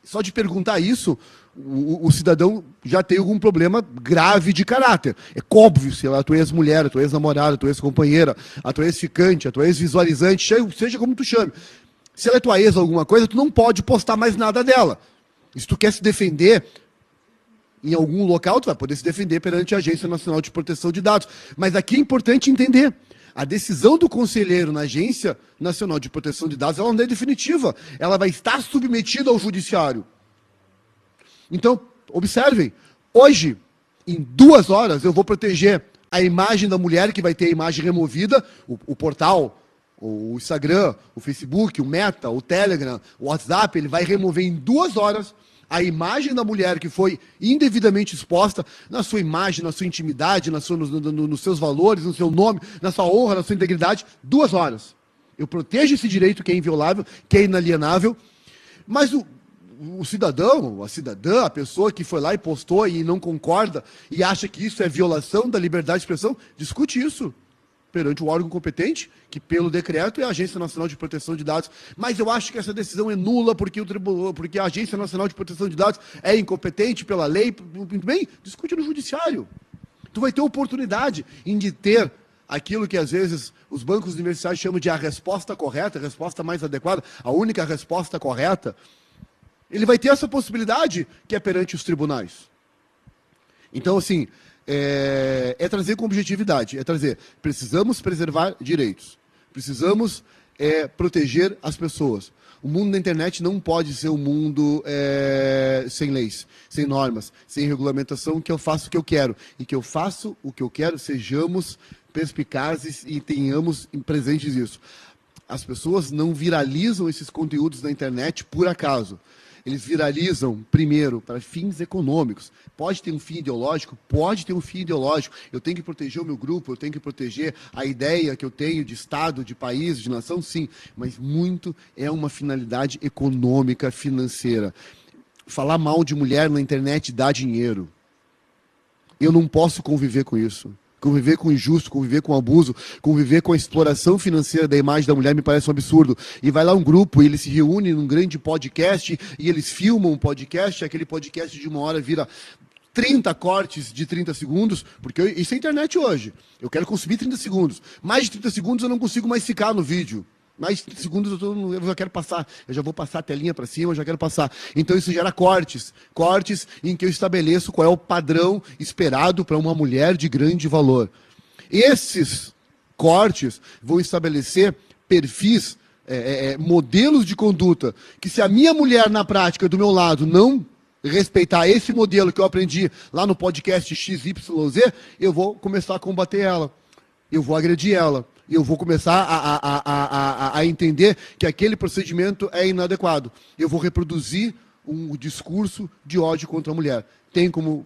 só de perguntar isso, o cidadão já tem algum problema grave de caráter. É óbvio, se a tua ex-mulher, a tua ex-namorada, a tua ex-companheira, a tua ex-ficante, a tua ex-visualizante, seja como tu chame. Se ela é tua ex alguma coisa, tu não pode postar mais nada dela. E se tu quer se defender em algum local, tu vai poder se defender perante a Agência Nacional de Proteção de Dados. Mas aqui é importante entender, a decisão do conselheiro na Agência Nacional de Proteção de Dados, ela não é definitiva. Ela vai estar submetida ao judiciário. Então, observem, hoje, em 2 horas, eu vou proteger a imagem da mulher, que vai ter a imagem removida, o portal, o Instagram, o Facebook, o Meta, o Telegram, o WhatsApp, ele vai remover em 2 horas a imagem da mulher que foi indevidamente exposta na sua imagem, na sua intimidade, nos seus valores, no seu nome, na sua honra, na sua integridade, 2 horas. Eu protejo esse direito que é inviolável, que é inalienável, mas o cidadão, a cidadã, a pessoa que foi lá e postou e não concorda e acha que isso é violação da liberdade de expressão, discute isso perante o órgão competente, que pelo decreto é a Agência Nacional de Proteção de Dados. Mas eu acho que essa decisão é nula porque a Agência Nacional de Proteção de Dados é incompetente pela lei. Muito bem, discute no judiciário. Tu vai ter oportunidade de ter aquilo que às vezes os bancos universitários chamam de a resposta correta, a resposta mais adequada, a única resposta correta. Ele vai ter essa possibilidade que é perante os tribunais. Então, assim, é trazer com objetividade, precisamos preservar direitos, precisamos proteger as pessoas. O mundo da internet não pode ser um mundo sem leis, sem normas, sem regulamentação, que eu faço o que eu quero. E que eu faço o que eu quero, sejamos perspicazes e tenhamos presentes isso. As pessoas não viralizam esses conteúdos na internet por acaso. Eles viralizam, primeiro, para fins econômicos. Pode ter um fim ideológico? Pode ter um fim ideológico. Eu tenho que proteger o meu grupo, eu tenho que proteger a ideia que eu tenho de Estado, de país, de nação, sim. Mas muito é uma finalidade econômica, financeira. Falar mal de mulher na internet dá dinheiro. Eu não posso conviver com isso. Conviver com o injusto, conviver com o abuso, conviver com a exploração financeira da imagem da mulher me parece um absurdo. E vai lá um grupo, e eles se reúnem num grande podcast, e eles filmam um podcast, aquele podcast de 1 hora vira 30 cortes de 30 segundos, porque isso é internet hoje. Eu quero consumir 30 segundos. Mais de 30 segundos eu não consigo mais ficar no vídeo. Mais de 30 segundos eu já quero passar. Eu já vou passar a telinha para cima, eu já quero passar. Então isso gera cortes. Cortes em que eu estabeleço qual é o padrão esperado para uma mulher de grande valor. Esses cortes vão estabelecer perfis, modelos de conduta, que se a minha mulher na prática do meu lado não respeitar esse modelo que eu aprendi lá no podcast XYZ, eu vou começar a combater ela. Eu vou agredir ela. Eu vou começar a entender que aquele procedimento é inadequado. Eu vou reproduzir um discurso de ódio contra a mulher. Tem como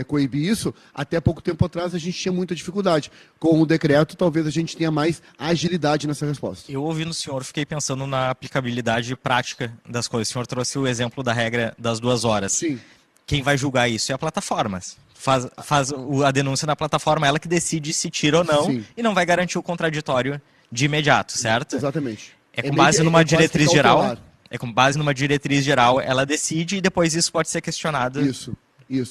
coibir isso? Até pouco tempo atrás a gente tinha muita dificuldade. Com o decreto, talvez a gente tenha mais agilidade nessa resposta. Eu ouvindo o senhor, fiquei pensando na aplicabilidade prática das coisas. O senhor trouxe o exemplo da regra das 2 horas. Sim. Quem vai julgar isso é a plataforma. Faz a denúncia na plataforma, ela que decide se tira ou não. Sim. E não vai garantir o contraditório de imediato, certo? Exatamente. É com base numa diretriz geral. É com base numa diretriz geral, ela decide e depois isso pode ser questionado. Isso.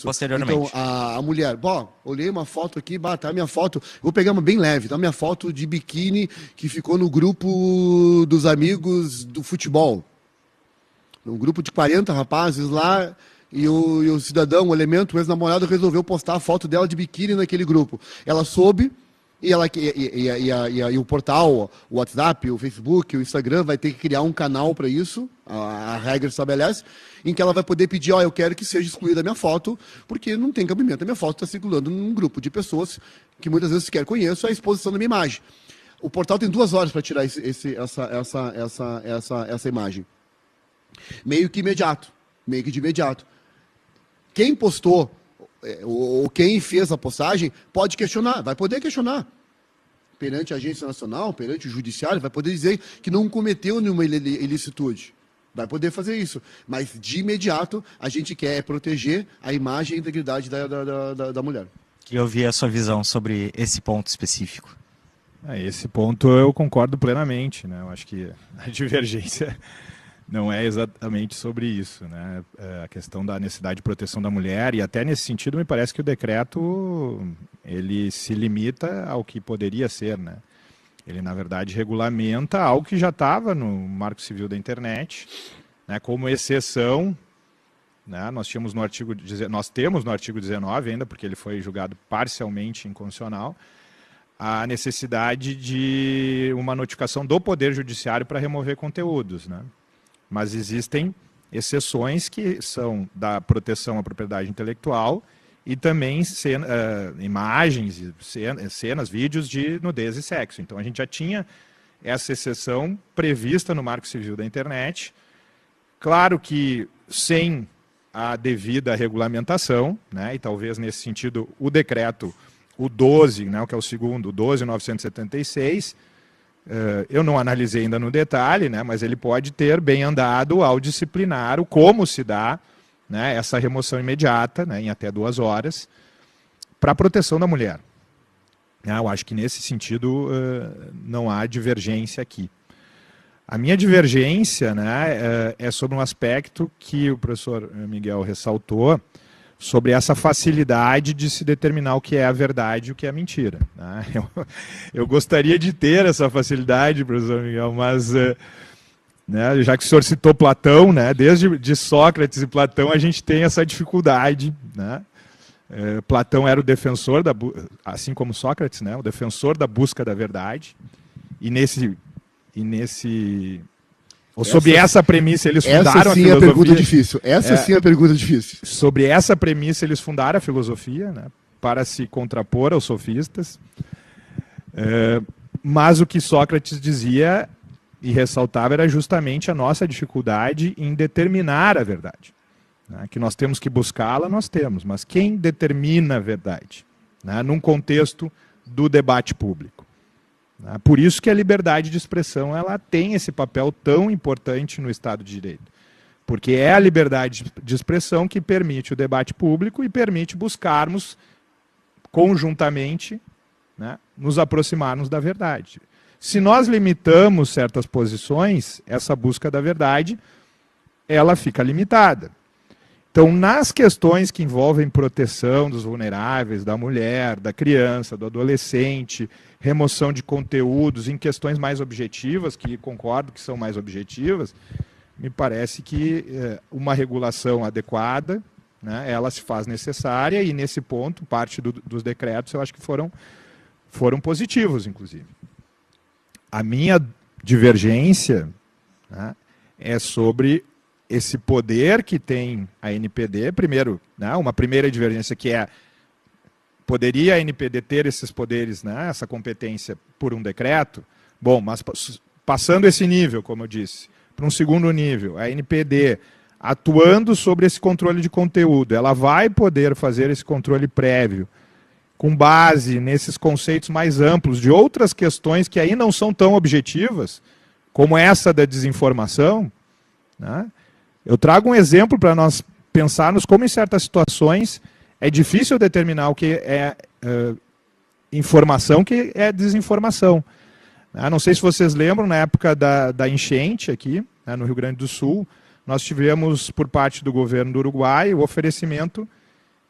Posteriormente. Então, a mulher, olhei uma foto aqui, tá a minha foto, vou pegar uma bem leve, tá a minha foto de biquíni que ficou no grupo dos amigos do futebol. Um grupo de 40 rapazes lá, e o cidadão, o elemento, o ex-namorado, resolveu postar a foto dela de biquíni naquele grupo. Ela soube, e o portal, o WhatsApp, o Facebook, o Instagram vai ter que criar um canal para isso, a regra estabelece, em que ela vai poder pedir, eu quero que seja excluída a minha foto, porque não tem cabimento, a minha foto está circulando num grupo de pessoas que muitas vezes sequer conheço a exposição da minha imagem. O portal tem 2 horas para tirar essa imagem. Meio que imediato. Meio que de imediato. Quem postou, ou quem fez a postagem, pode questionar, vai poder questionar. Perante a agência nacional, perante o judiciário, vai poder dizer que não cometeu nenhuma ilicitude. Vai poder fazer isso. Mas, de imediato, a gente quer proteger a imagem e a integridade da mulher. Queria ouvir a sua visão sobre esse ponto específico. Esse ponto eu concordo plenamente, né? Eu acho que a divergência não é exatamente sobre isso, né? A questão da necessidade de proteção da mulher, e até nesse sentido me parece que o decreto ele se limita ao que poderia ser, né? Ele, na verdade, regulamenta algo que já estava no Marco Civil da Internet, né, como exceção, né? Nós temos no artigo 19 ainda, porque ele foi julgado parcialmente inconstitucional, a necessidade de uma notificação do Poder Judiciário para remover conteúdos, né? Mas existem exceções que são da proteção à propriedade intelectual e também imagens, cenas, vídeos de nudez e sexo. Então a gente já tinha essa exceção prevista no Marco Civil da Internet. Claro que sem a devida regulamentação, né, e talvez nesse sentido o decreto, o 12, né, que é o segundo, o 12.976, eu não analisei ainda no detalhe, né, mas ele pode ter bem andado ao disciplinar o como se dá, né, essa remoção imediata, né, em até 2 horas, para a proteção da mulher. Eu acho que nesse sentido não há divergência aqui. A minha divergência, né, é sobre um aspecto que o professor Miguel ressaltou, sobre essa facilidade de se determinar o que é a verdade e o que é a mentira, né? Eu gostaria de ter essa facilidade, professor Miguel, mas né, já que o senhor citou Platão, né, desde de Sócrates e Platão a gente tem essa dificuldade, né? Platão era o defensor, assim como Sócrates, né, o defensor da busca da verdade, sobre essa premissa eles fundaram a filosofia. Essa sim é a pergunta difícil. Sim é a pergunta difícil. Sobre essa premissa eles fundaram a filosofia, né, para se contrapor aos sofistas. Mas o que Sócrates dizia e ressaltava era justamente a nossa dificuldade em determinar a verdade. Né, que nós temos que buscá-la, nós temos, mas quem determina a verdade? Né, num contexto do debate público. Por isso que a liberdade de expressão ela tem esse papel tão importante no Estado de Direito. Porque é a liberdade de expressão que permite o debate público e permite buscarmos conjuntamente, né, nos aproximarmos da verdade. Se nós limitamos certas posições, essa busca da verdade ela fica limitada. Então, nas questões que envolvem proteção dos vulneráveis, da mulher, da criança, do adolescente, remoção de conteúdos em questões mais objetivas, que concordo que são mais objetivas, me parece que uma regulação adequada, né, ela se faz necessária e, nesse ponto, parte dos decretos eu acho que foram positivos, inclusive. A minha divergência, né, é sobre esse poder que tem a NPD, primeiro, né, uma primeira divergência que poderia a NPD ter esses poderes, né, essa competência por um decreto? Bom, mas passando esse nível, como eu disse, para um segundo nível, a NPD atuando sobre esse controle de conteúdo, ela vai poder fazer esse controle prévio com base nesses conceitos mais amplos de outras questões que aí não são tão objetivas, como essa da desinformação, né? Eu trago um exemplo para nós pensarmos como em certas situações é difícil determinar o que é informação, o que é desinformação. Não sei se vocês lembram, na época da enchente aqui, né, no Rio Grande do Sul, nós tivemos, por parte do governo do Uruguai, o oferecimento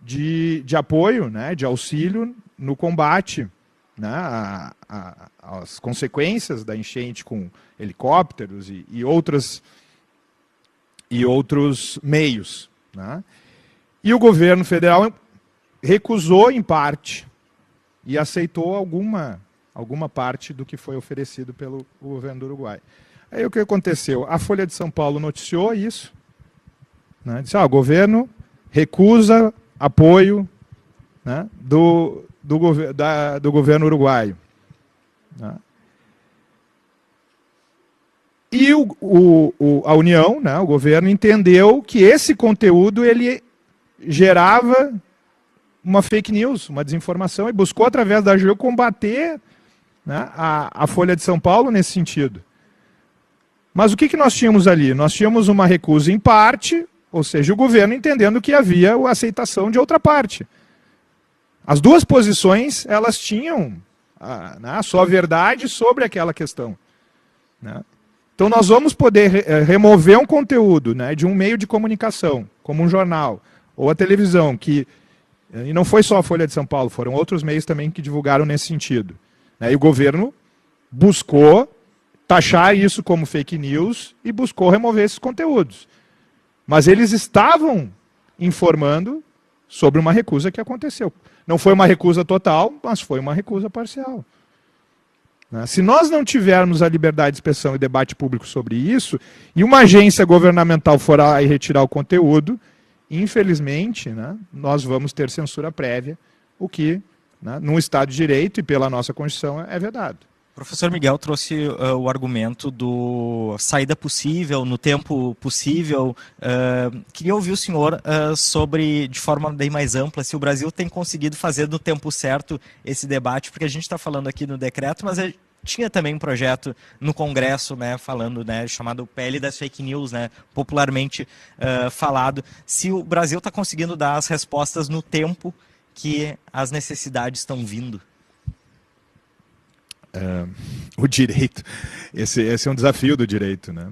de apoio, né, de auxílio no combate, né, às consequências da enchente com helicópteros e outros meios. Né? E o governo federal recusou em parte e aceitou alguma parte do que foi oferecido pelo governo do Uruguai. Aí o que aconteceu? A Folha de São Paulo noticiou isso, né? Disse, o governo recusa apoio, né, do governo uruguaio. Né? E a União, né, o governo, entendeu que esse conteúdo ele gerava uma fake news, uma desinformação, e buscou, através da AGU, combater, né, a Folha de São Paulo nesse sentido. Mas o que nós tínhamos ali? Nós tínhamos uma recusa em parte, ou seja, o governo entendendo que havia a aceitação de outra parte. As duas posições, elas tinham a sua verdade sobre aquela questão, né? Então nós vamos poder remover um conteúdo, né, de um meio de comunicação, como um jornal, ou a televisão, e não foi só a Folha de São Paulo, foram outros meios também que divulgaram nesse sentido, né? E o governo buscou taxar isso como fake news e buscou remover esses conteúdos. Mas eles estavam informando sobre uma recusa que aconteceu. Não foi uma recusa total, mas foi uma recusa parcial. Se nós não tivermos a liberdade de expressão e debate público sobre isso, e uma agência governamental for lá e retirar o conteúdo, infelizmente, né, nós vamos ter censura prévia, o que, né, num Estado de Direito e pela nossa Constituição, é vedado. O professor Miguel trouxe o argumento do saída possível, no tempo possível. Queria ouvir o senhor sobre, de forma bem mais ampla, se o Brasil tem conseguido fazer no tempo certo esse debate, porque a gente está falando aqui no decreto, mas tinha também um projeto no Congresso, né, falando, né, chamado PL das Fake News, né, popularmente falado. Se o Brasil está conseguindo dar as respostas no tempo que as necessidades estão vindo. O direito, esse é um desafio do direito, né?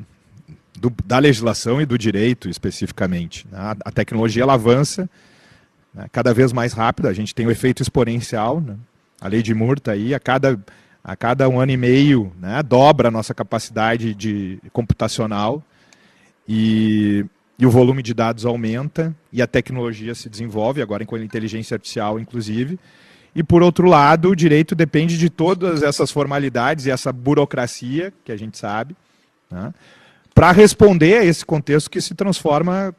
Da legislação e do direito especificamente. A tecnologia ela avança, né, cada vez mais rápido, a gente tem o efeito exponencial, né? A lei de Moore está aí, a cada 1 ano e meio, né, dobra a nossa capacidade computacional e o volume de dados aumenta e a tecnologia se desenvolve, agora com a inteligência artificial inclusive. E, por outro lado, o direito depende de todas essas formalidades e essa burocracia, que a gente sabe, né, para responder a esse contexto que se transforma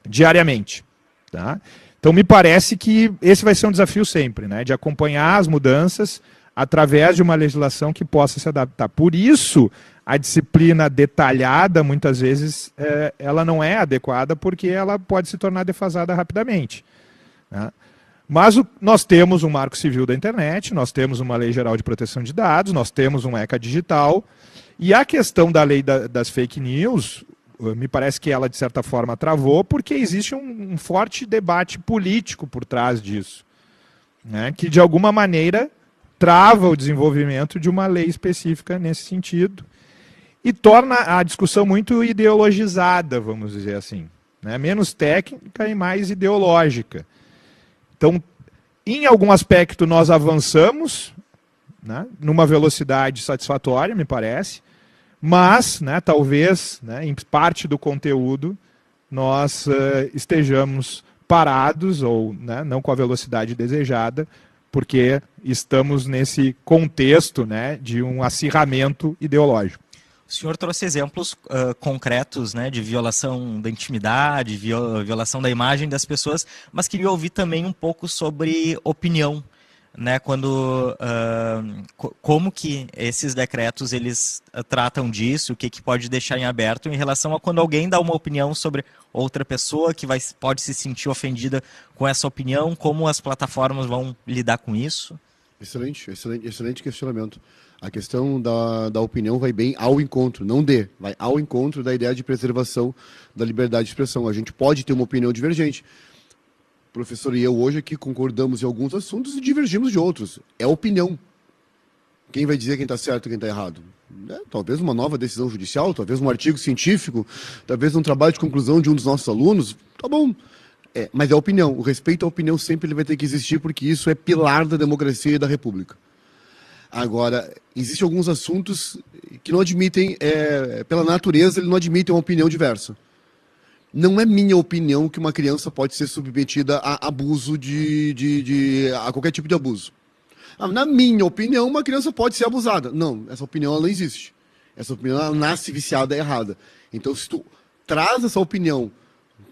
diariamente. Tá? Então, me parece que esse vai ser um desafio sempre, né, de acompanhar as mudanças através de uma legislação que possa se adaptar. Por isso, a disciplina detalhada, muitas vezes, ela não é adequada, porque ela pode se tornar defasada rapidamente. Né? Mas nós temos um Marco Civil da Internet, nós temos uma Lei Geral de Proteção de Dados, nós temos um ECA Digital, e a questão da lei das fake news, me parece que ela, de certa forma, travou, porque existe um forte debate político por trás disso, né, que, de alguma maneira, trava o desenvolvimento de uma lei específica nesse sentido, e torna a discussão muito ideologizada, vamos dizer assim, né, menos técnica e mais ideológica. Então, em algum aspecto, nós avançamos, né, numa velocidade satisfatória, me parece, mas, né, talvez, né, em parte do conteúdo, nós estejamos parados, ou, né, não com a velocidade desejada, porque estamos nesse contexto, né, de um acirramento ideológico. O senhor trouxe exemplos concretos, né, de violação da intimidade, violação da imagem das pessoas, mas queria ouvir também um pouco sobre opinião, né, como que esses decretos eles tratam disso, o que pode deixar em aberto em relação a quando alguém dá uma opinião sobre outra pessoa que pode se sentir ofendida com essa opinião, como as plataformas vão lidar com isso? Excelente questionamento. A questão da opinião vai bem ao encontro, vai ao encontro da ideia de preservação da liberdade de expressão. A gente pode ter uma opinião divergente. O professor e eu hoje aqui concordamos em alguns assuntos e divergimos de outros. É opinião. Quem vai dizer quem está certo e quem está errado? Talvez uma nova decisão judicial, talvez um artigo científico, talvez um trabalho de conclusão de um dos nossos alunos. Tá bom. Mas é opinião. O respeito à opinião sempre ele vai ter que existir, porque isso é pilar da democracia e da república. Agora, existem alguns assuntos que não admitem, pela natureza, ele não admite uma opinião diversa. Não é minha opinião que uma criança pode ser submetida a abuso a qualquer tipo de abuso. Na minha opinião, uma criança pode ser abusada. Não, essa opinião ela não existe. Essa opinião ela nasce viciada, é errada. Então, se tu traz essa opinião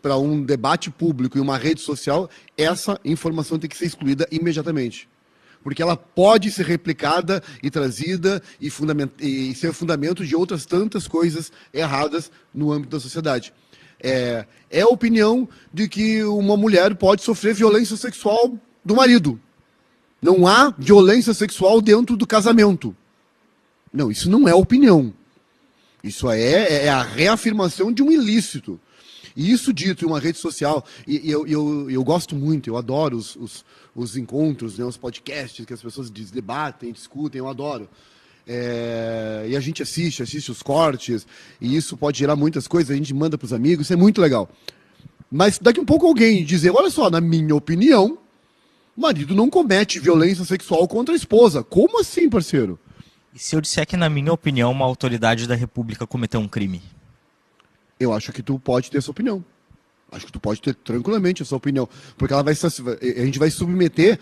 para um debate público e uma rede social, essa informação tem que ser excluída imediatamente. porque ela pode ser replicada e trazida e ser fundamento de outras tantas coisas erradas no âmbito da sociedade. É a opinião de que uma mulher pode sofrer violência sexual do marido. Não há violência sexual dentro do casamento. Não, isso não é opinião. Isso é a reafirmação de um ilícito. E isso dito em uma rede social, e eu gosto muito, eu adoro os encontros, né, os podcasts que as pessoas debatem, discutem, eu adoro. E a gente assiste os cortes, e isso pode gerar muitas coisas, a gente manda para os amigos, isso é muito legal. Mas daqui a um pouco alguém dizer, olha só, na minha opinião, o marido não comete violência sexual contra a esposa. Como assim, parceiro? E se eu disser que, na minha opinião, uma autoridade da República cometeu um crime? Eu acho que tu pode ter essa opinião. Acho que tu pode ter tranquilamente essa opinião, porque a gente vai submeter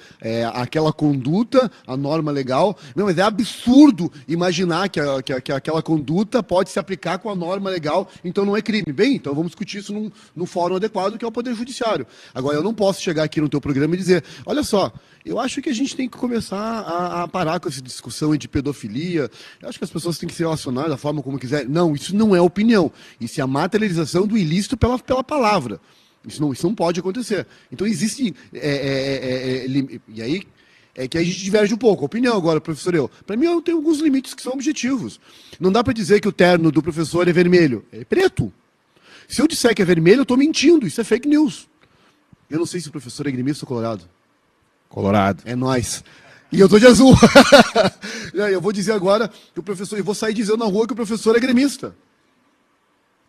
aquela conduta à norma legal. Não, mas é absurdo imaginar que aquela conduta pode se aplicar com a norma legal, então não é crime. Bem, então vamos discutir isso no fórum adequado, que é o Poder Judiciário. Agora, eu não posso chegar aqui no teu programa e dizer, olha só, eu acho que a gente tem que começar a parar com essa discussão de pedofilia. Eu acho que as pessoas têm que se relacionar da forma como quiser. Não, isso não é opinião. Isso é a materialização do ilícito pela palavra. Isso não pode acontecer. Então existe... e aí é que a gente diverge um pouco. Opinião agora, professor, para mim eu tenho alguns limites que são objetivos. Não dá para dizer que o terno do professor é vermelho. É preto. Se eu disser que é vermelho, eu estou mentindo. Isso é fake news. Eu não sei se o professor é gremista ou colorado. Colorado. É nóis. E eu tô de azul. Eu vou dizer agora que o professor... Eu vou sair dizendo na rua que o professor é gremista.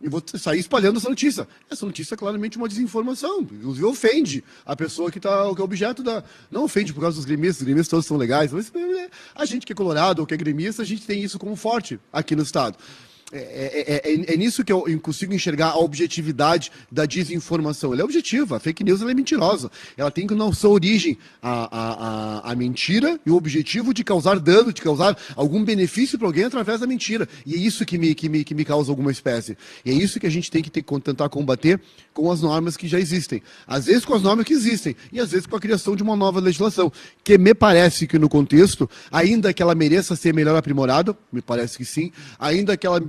E vou sair espalhando essa notícia. Essa notícia é claramente uma desinformação. Inclusive ofende a pessoa que é objeto da... Não ofende por causa dos gremistas. Os gremistas todos são legais. Mas a gente que é colorado ou que é gremista, a gente tem isso como forte aqui no Estado. É nisso que eu consigo enxergar a objetividade da desinformação. Ela é objetiva, a fake news ela é mentirosa. Ela tem na sua origem a mentira e o objetivo de causar dano, de causar algum benefício para alguém através da mentira. E é isso que me causa alguma espécie. E é isso que a gente tem que tentar combater com as normas que já existem. Às vezes com as normas que existem e às vezes com a criação de uma nova legislação. Que me parece que no contexto, ainda que ela mereça ser melhor aprimorada, me parece que sim, ainda que ela...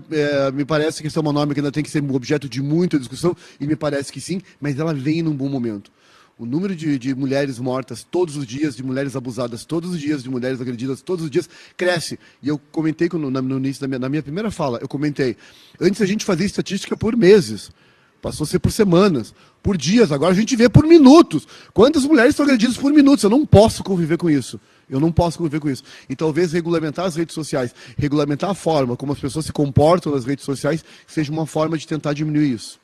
me parece que essa é uma norma que ainda tem que ser objeto de muita discussão, e me parece que sim, mas ela vem num bom momento. O número de mulheres mortas todos os dias, de mulheres abusadas todos os dias, de mulheres agredidas todos os dias, cresce. E eu comentei no início na minha primeira fala, eu comentei, antes a gente fazia estatística por meses, passou a ser por semanas, por dias, agora a gente vê por minutos. Quantas mulheres são agredidas por minutos? Eu não posso conviver com isso. Eu não posso conviver com isso. E talvez regulamentar as redes sociais, regulamentar a forma como as pessoas se comportam nas redes sociais, seja uma forma de tentar diminuir isso.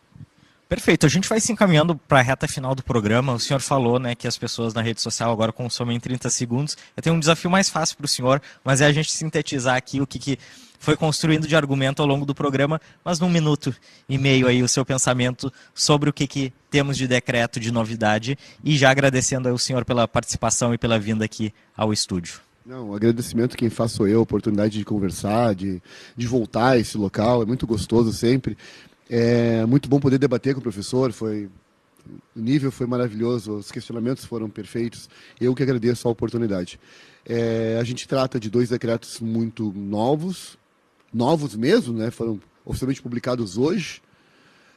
Perfeito. A gente vai se encaminhando para a reta final do programa. O senhor falou, né, que as pessoas na rede social agora consomem 30 segundos. Eu tenho um desafio mais fácil para o senhor, mas é a gente sintetizar aqui o que foi construindo de argumento ao longo do programa, mas num minuto e meio aí o seu pensamento sobre o que temos de decreto, de novidade, e já agradecendo ao senhor pela participação e pela vinda aqui ao estúdio. Não, o agradecimento quem faz sou eu, a oportunidade de conversar, de voltar a esse local, é muito gostoso sempre. É muito bom poder debater com o professor, o nível foi maravilhoso, os questionamentos foram perfeitos, eu que agradeço a oportunidade. A gente trata de 2 decretos muito novos mesmo, né? Foram oficialmente publicados hoje,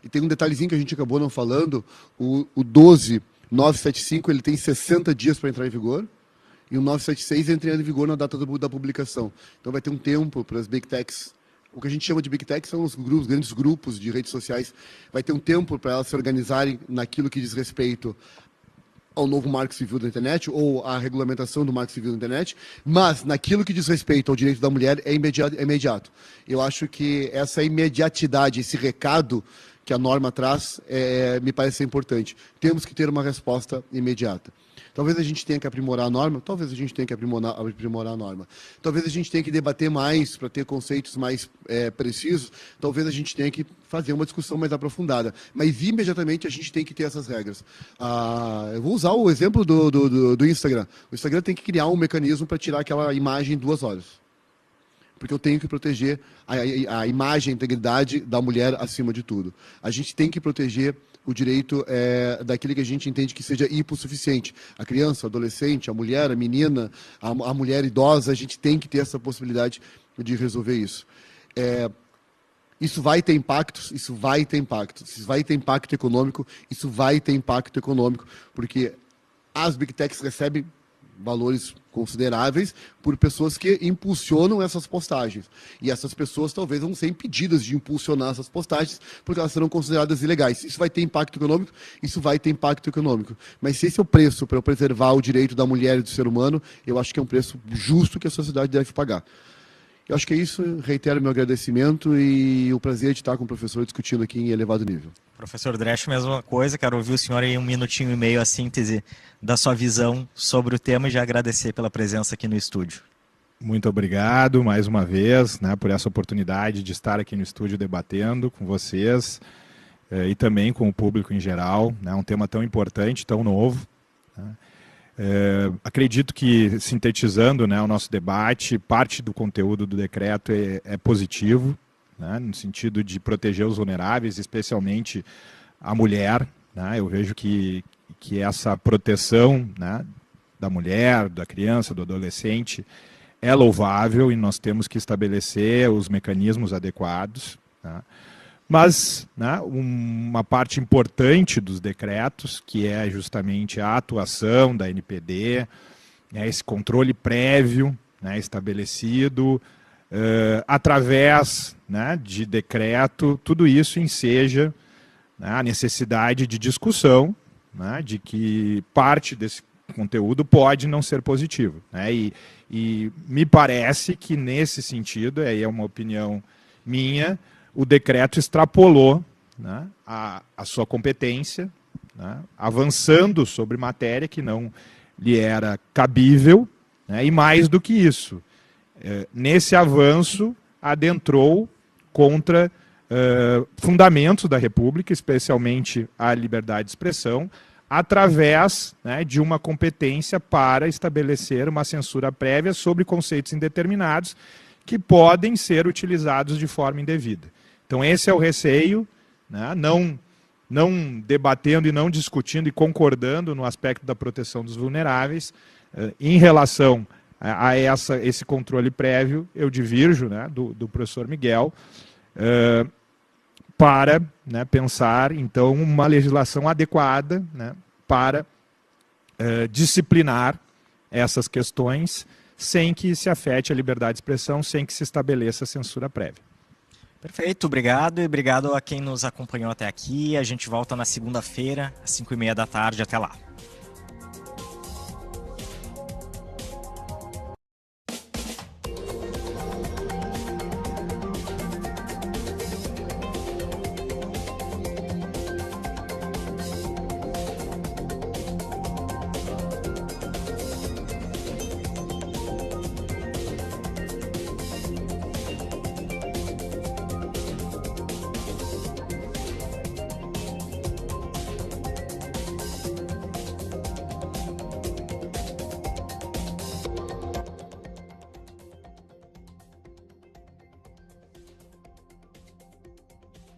e tem um detalhezinho que a gente acabou não falando, o 12.975 ele tem 60 dias para entrar em vigor, e o 976 entra em vigor na data da publicação. Então vai ter um tempo para as Big Techs. O que a gente chama de Big Tech são os grandes grupos de redes sociais. Vai ter um tempo para elas se organizarem naquilo que diz respeito ao novo Marco Civil da Internet ou à regulamentação do Marco Civil da Internet, mas naquilo que diz respeito ao direito da mulher é imediato. Eu acho que essa imediatidade, esse recado que a norma traz, me parece ser importante. Temos que ter uma resposta imediata. Talvez a gente tenha que aprimorar a norma, talvez a gente tenha que aprimorar a norma. Talvez a gente tenha que debater mais para ter conceitos mais precisos, talvez a gente tenha que fazer uma discussão mais aprofundada. Mas imediatamente a gente tem que ter essas regras. Eu vou usar o exemplo do Instagram. O Instagram tem que criar um mecanismo para tirar aquela imagem em 2 horas. porque eu tenho que proteger a imagem e a integridade da mulher acima de tudo. A gente tem que proteger o direito daquele que a gente entende que seja hipossuficiente. A criança, o adolescente, a mulher, a menina, a mulher idosa, a gente tem que ter essa possibilidade de resolver isso. Isso vai ter impactos, isso vai ter impacto econômico, porque as Big Techs recebem valores consideráveis por pessoas que impulsionam essas postagens. E essas pessoas talvez vão ser impedidas de impulsionar essas postagens porque elas serão consideradas ilegais. Isso vai ter impacto econômico? Isso vai ter impacto econômico. Mas se esse é o preço para eu preservar o direito da mulher e do ser humano, eu acho que é um preço justo que a sociedade deve pagar. Eu acho que é isso. Reitero meu agradecimento e o prazer de estar com o professor discutindo aqui em elevado nível. Professor Dresch, mesma coisa. Quero ouvir o senhor em 1 minutinho e meio a síntese da sua visão sobre o tema e já agradecer pela presença aqui no estúdio. Muito obrigado mais uma vez, né, por essa oportunidade de estar aqui no estúdio debatendo com vocês e também com o público em geral, né, um tema tão importante, tão novo, né. Acredito que, sintetizando, né, o nosso debate, parte do conteúdo do decreto é positivo, né, no sentido de proteger os vulneráveis, especialmente a mulher, né. Eu vejo que essa proteção, né, da mulher, da criança, do adolescente é louvável e nós temos que estabelecer os mecanismos adequados, né. Mas, né, uma parte importante dos decretos, que é justamente a atuação da NPD, né, esse controle prévio, né, estabelecido através, né, de decreto, tudo isso enseja, né, a necessidade de discussão, né, de que parte desse conteúdo pode não ser positivo, né, e me parece que nesse sentido, aí é uma opinião minha, o decreto extrapolou, né, a sua competência, né, avançando sobre matéria que não lhe era cabível, né, e mais do que isso, nesse avanço adentrou contra fundamentos da República, especialmente a liberdade de expressão, através, né, de uma competência para estabelecer uma censura prévia sobre conceitos indeterminados que podem ser utilizados de forma indevida. Então esse é o receio, né, não debatendo e não discutindo e concordando no aspecto da proteção dos vulneráveis. Em relação a esse controle prévio, eu divirjo, né, do professor Miguel, para, né, pensar, então, uma legislação adequada, né, para disciplinar essas questões sem que se afete a liberdade de expressão, sem que se estabeleça a censura prévia. Perfeito, obrigado e obrigado a quem nos acompanhou até aqui. A gente volta na segunda-feira, às 5h30 da tarde. Até lá.